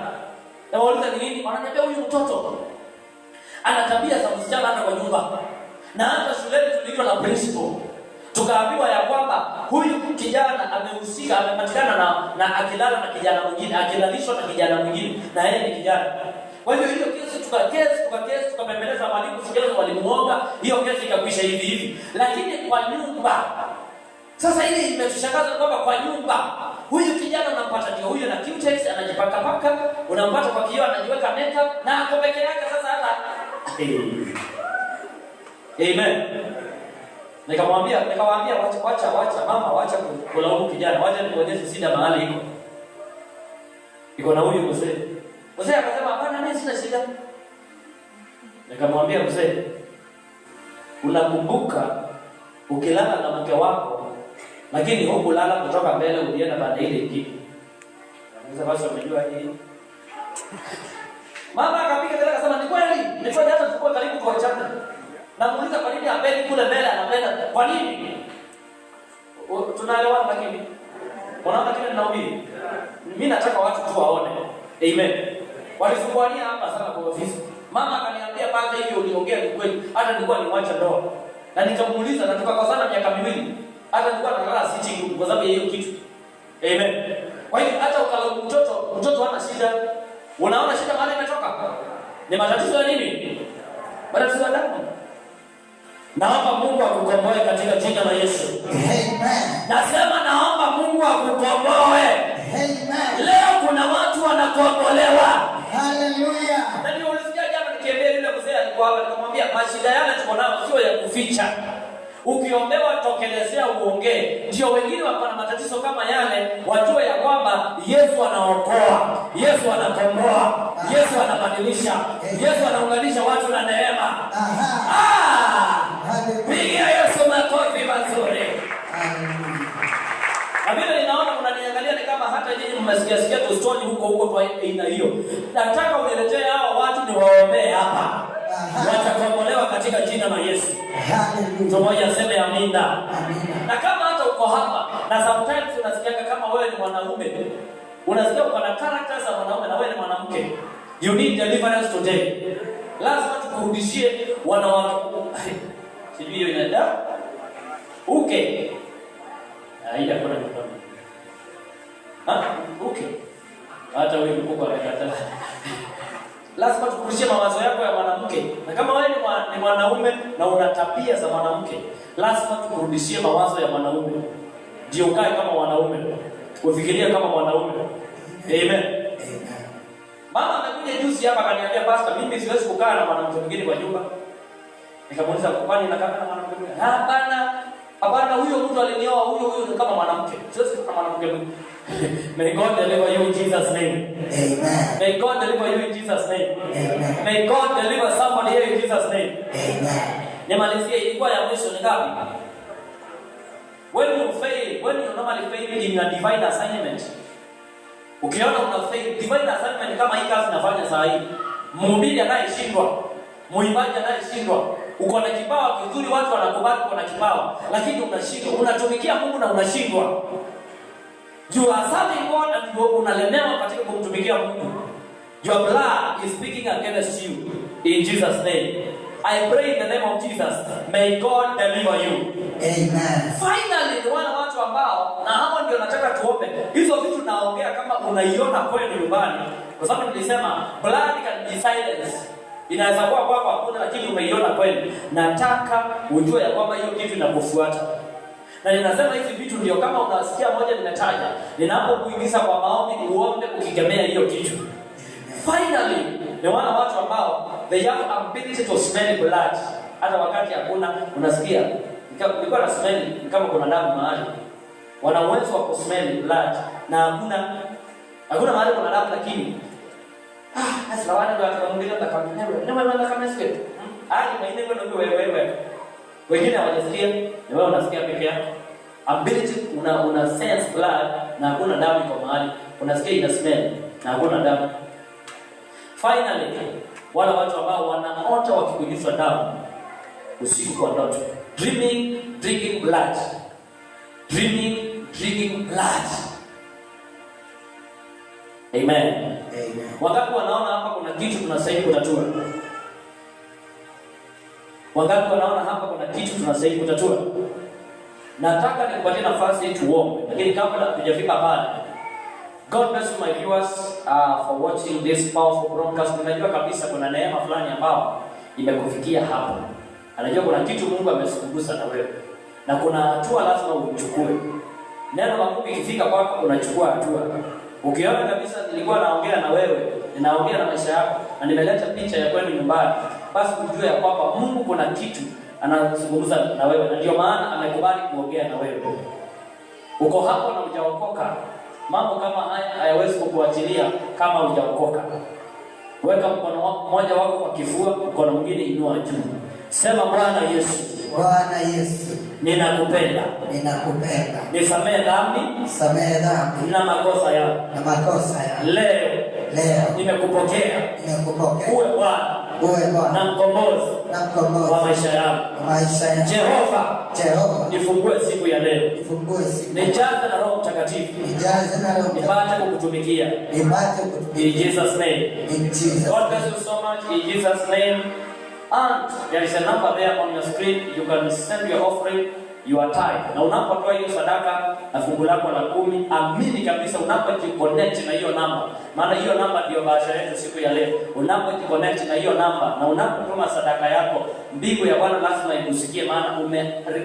Na wauliza ni nini? Wananiambia huyu mtoto ana tabia za msichana hata kwa nyumba. Na hata shuleni tulikuwa na principal. Tukaambiwa ya kwamba huyu kijana amehusika, amepatikana na akilala na kijana mwingine, akilalishwa na kijana mwingine, na yeye ni kijana. Kwa hiyo kesi tukapembeleza mwalimu, sikiliza walimuomba, hiyo kesi ikakwisha hivi. Lakini kwa nyumba, sasa ile imetushangaza kwamba kwa nyumba huyu kijana unampata ndio huyu na cutex anajipaka paka, unampata kwa kioo anajiweka makeup na ako peke yake. Sasa hata amen. Nikawaambia wacha mama, wacha kulaumu kijana, wacha nikuonyeshe shida mahali iko na huyu mzee. Mzee akasema hapana, mimi sina shida. Nikamwambia mzee, unakumbuka ukilala na mke wako lakini hukulala kutoka mbele ulienda baada ile ingine. Anaweza basi umejua hii. Mama akapiga tena akasema ni kweli, ni kweli hata tukua karibu kwa chakula. Na muuliza kwa nini apendi kule mbele anapenda? Kwa nini? Tunaelewana lakini. Unaona kile ninahubiri. Mimi nataka watu tu waone. Amen. Walifunguania hapa sana kwa ofisi. Mama akaniambia baada hiyo uliongea ni kweli. Hata nilikuwa niwacha ndoa. Na nikamuuliza na tukakosana miaka 2. Hata nilikuwa nalala sitting kwa sababu ya hiyo kitu. Amen. Kwa hiyo hata ukalaumu mtoto hana shida. Unaona shida mahali imetoka? Ni matatizo ya nini? Matatizo ya damu. Naomba Mungu akukomboe katika jina la Yesu. Amen. Nasema naomba Mungu akukomboe. Amen. Leo kuna watu wanakombolewa. Haleluya. Na ndio ulisikia jana nikiambia yule mzee alikuwa hapa, nikamwambia mashida yale tuko nayo sio ya kuficha. Ukiombewa tokelezea uongee. Ndio wengine wako na matatizo kama yale wajue ya kwamba Yesu anaokoa, Yesu anakomboa, Yesu anabadilisha, Yesu anaunganisha watu na neema. Pigia Yesu makofi mazuri. Na vile ninaona mnaniangalia ni kama hata nyinyi mmesikia tu story huko kwa aina hiyo. Nataka uniletee hao watu niwaombee hapa. Watakombolewa katika jina la Yesu. Mtu mmoja aseme amina. Na kama hata uko hapa na sometimes unasikia kama wewe ni mwanaume, unasikia uko na characters za mwanaume na wewe ni mwanamke, you need deliverance today. Lazima tukurudishie wanawake. Sijui hiyo inaenda okay. Haida kuna mfano. Okay. Hata wewe mkubwa amekataa. Lazima tukurudishie mawazo yako ya mwanamke. Na kama wewe ni mwanaume na una tabia za mwanamke, lazima tukurudishie mawazo ya mwanaume. Ndio ukae kama mwanaume. Ufikirie kama mwanaume. Amen. Mama amekuja juzi hapa akaniambia pastor, mimi siwezi kukaa na mwanamke mwingine kwa nyumba. Nikamuuliza kwani nakaa na mwanamke mwingine? Hapana. Hapana, huyo mtu alinioa huyo ni kama mwanamke. Siwezi kama mwanamke mwingine. May God deliver you in Jesus' name. Amen. May God deliver you in Jesus' name. Amen. May God deliver somebody here in Jesus' name. Amen. Nimalizie ilikuwa ya mwisho ni ngapi? When you normally fail in your divine assignment. Ukiona una fail divine assignment kama hii kazi nafanya saa hii. Mhubiri anayeshindwa, muimbaji anayeshindwa, uko na kipawa kizuri, watu wanakubali uko na kipawa, lakini unashindwa, unatumikia Mungu na unashindwa. You are serving God and unalemewa katika kumtumikia Mungu. Your blood is speaking against you in Jesus' name. I pray in the name of Jesus, may God deliver you. Amen. Finally, ni wale watu ambao, na hapo ndio nataka tuombe. Hizo vitu naongea kama unaiona kwenu nyumbani, kwa sababu nilisema blood can be silence. Inaweza kuwa kwako hakuna, lakini umeiona kwenu. Nataka ujue ya kwamba hiyo kitu inakufuata. Na ninasema hizi vitu ndio kama unasikia moja nimetaja, ninapokuingiza kwa maombi uombe ukikemea hiyo kitu. Finally, ni wale watu ambao they have ability to smell blood. Hata wakati hakuna, unasikia nilikuwa na smell kama kuna damu mahali. Wana uwezo wa kusmell blood na hakuna mahali kuna damu, lakini hasa wale ndio watakamwambia kama kama sio. Maana ndio wewe. Wengine hawajasikia, na wewe unasikia peke yako. Ability una sense blood na hakuna damu iko mahali. Unasikia ina smell na hakuna damu. Finally, wale watu ambao wanaota wakikunyeshwa damu usiku kwa ndoto. Drinking blood. Drinking blood. Amen. Amen. Wangapi wanaona hapa kuna kitu tunastahili kutatua? Wangapi wanaona hapa kuna kitu tunastahili kutatua? Nataka nikupatie nafasi tuombe, lakini kabla tujafika pale, God bless you my viewers for watching this powerful broadcast. Ninajua kabisa kuna neema fulani ambao imekufikia hapo. Anajua kuna kitu Mungu amesikugusa na wewe. Na kuna hatua lazima uchukue. Neno la Mungu ikifika kwako unachukua hatua. Ukiona kabisa nilikuwa naongea na wewe, ninaongea na maisha yako na nimeleta picha ya kwenu nyumbani, basi ujue ya kwamba Mungu kuna kitu anazungumza na wewe, na ndio maana amekubali kuongea na wewe. Uko hapo na hujaokoka, mambo kama haya hayawezi kukuachilia kama hujaokoka. Weka mkono mmoja wako kwa kifua, mkono mwingine inua juu. Sema Bwana Yesu. Bwana Yesu. Ninakupenda. Ninakupenda. Nisamehe dhambi. Samehe dhambi. Na makosa yangu. Na makosa yangu. Leo. Nimekupokea. Nimekupokea. Uwe Bwana. Uwe Bwana. Na mkombozi. Na mkombozi. Wa maisha yangu. Maisha yangu. Jehova. Nifungue siku ya leo. Nifungue siku. Nijaze na Roho Mtakatifu. Nijaze na Roho. Nipate kukutumikia. Nipate kukutumikia. In Jesus name. In Jesus. God bless you so much in Jesus name. And there is a number there on your screen. You can send your offering, your tithe. Na unapotoa hiyo sadaka na fungu lako la 10, amini kabisa unapojiconnect na hiyo namba. Maana hiyo namba ndio bahasha yetu siku ya leo. Unapojiconnect na hiyo namba na unapotuma sadaka yako, mbingu ya Bwana lazima ikusikie, maana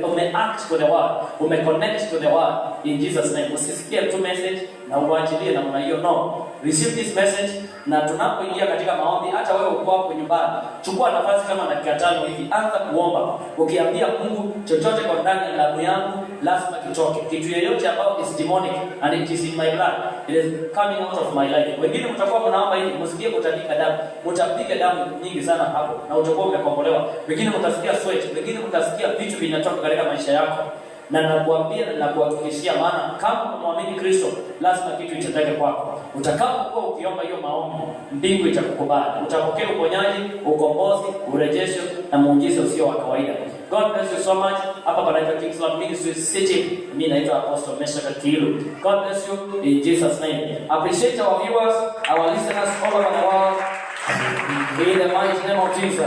ume-act to the word. Ume-connect to the word in Jesus name. Usisikie tu message na uachilie na hiyo no. Receive this message, na tunapoingia katika maombi, hata wewe uko hapo nyumbani, chukua nafasi kama dakika 5 hivi, anza kuomba ukiambia Mungu, chochote kwa ndani ya damu yangu lazima kitoke. Kitu yoyote ambayo is demonic and it is in my blood, it is coming out of my life. Wengine mtakuwa mnaomba hivi, msikie kutandika damu, mtapiga damu nyingi sana hapo na utakuwa umekombolewa. Wengine mtasikia sweat, wengine mtasikia vitu vinatoka katika maisha yako. Na nakuambia na nakuhakikishia, maana kama unamwamini Kristo lazima kitu itendeke kwako. Utakapokuwa ukiomba hiyo maombi, mbingu itakukubali. Utapokea uponyaji, ukombozi, urejesho na muujiza usio wa kawaida. God bless you so much. Hapa panaitwa Kingsland Ministries City. Mimi naitwa Apostle Meshach Kiilu. God bless you in Jesus name. Appreciate our viewers, our listeners all over the world. In the mighty name of Jesus.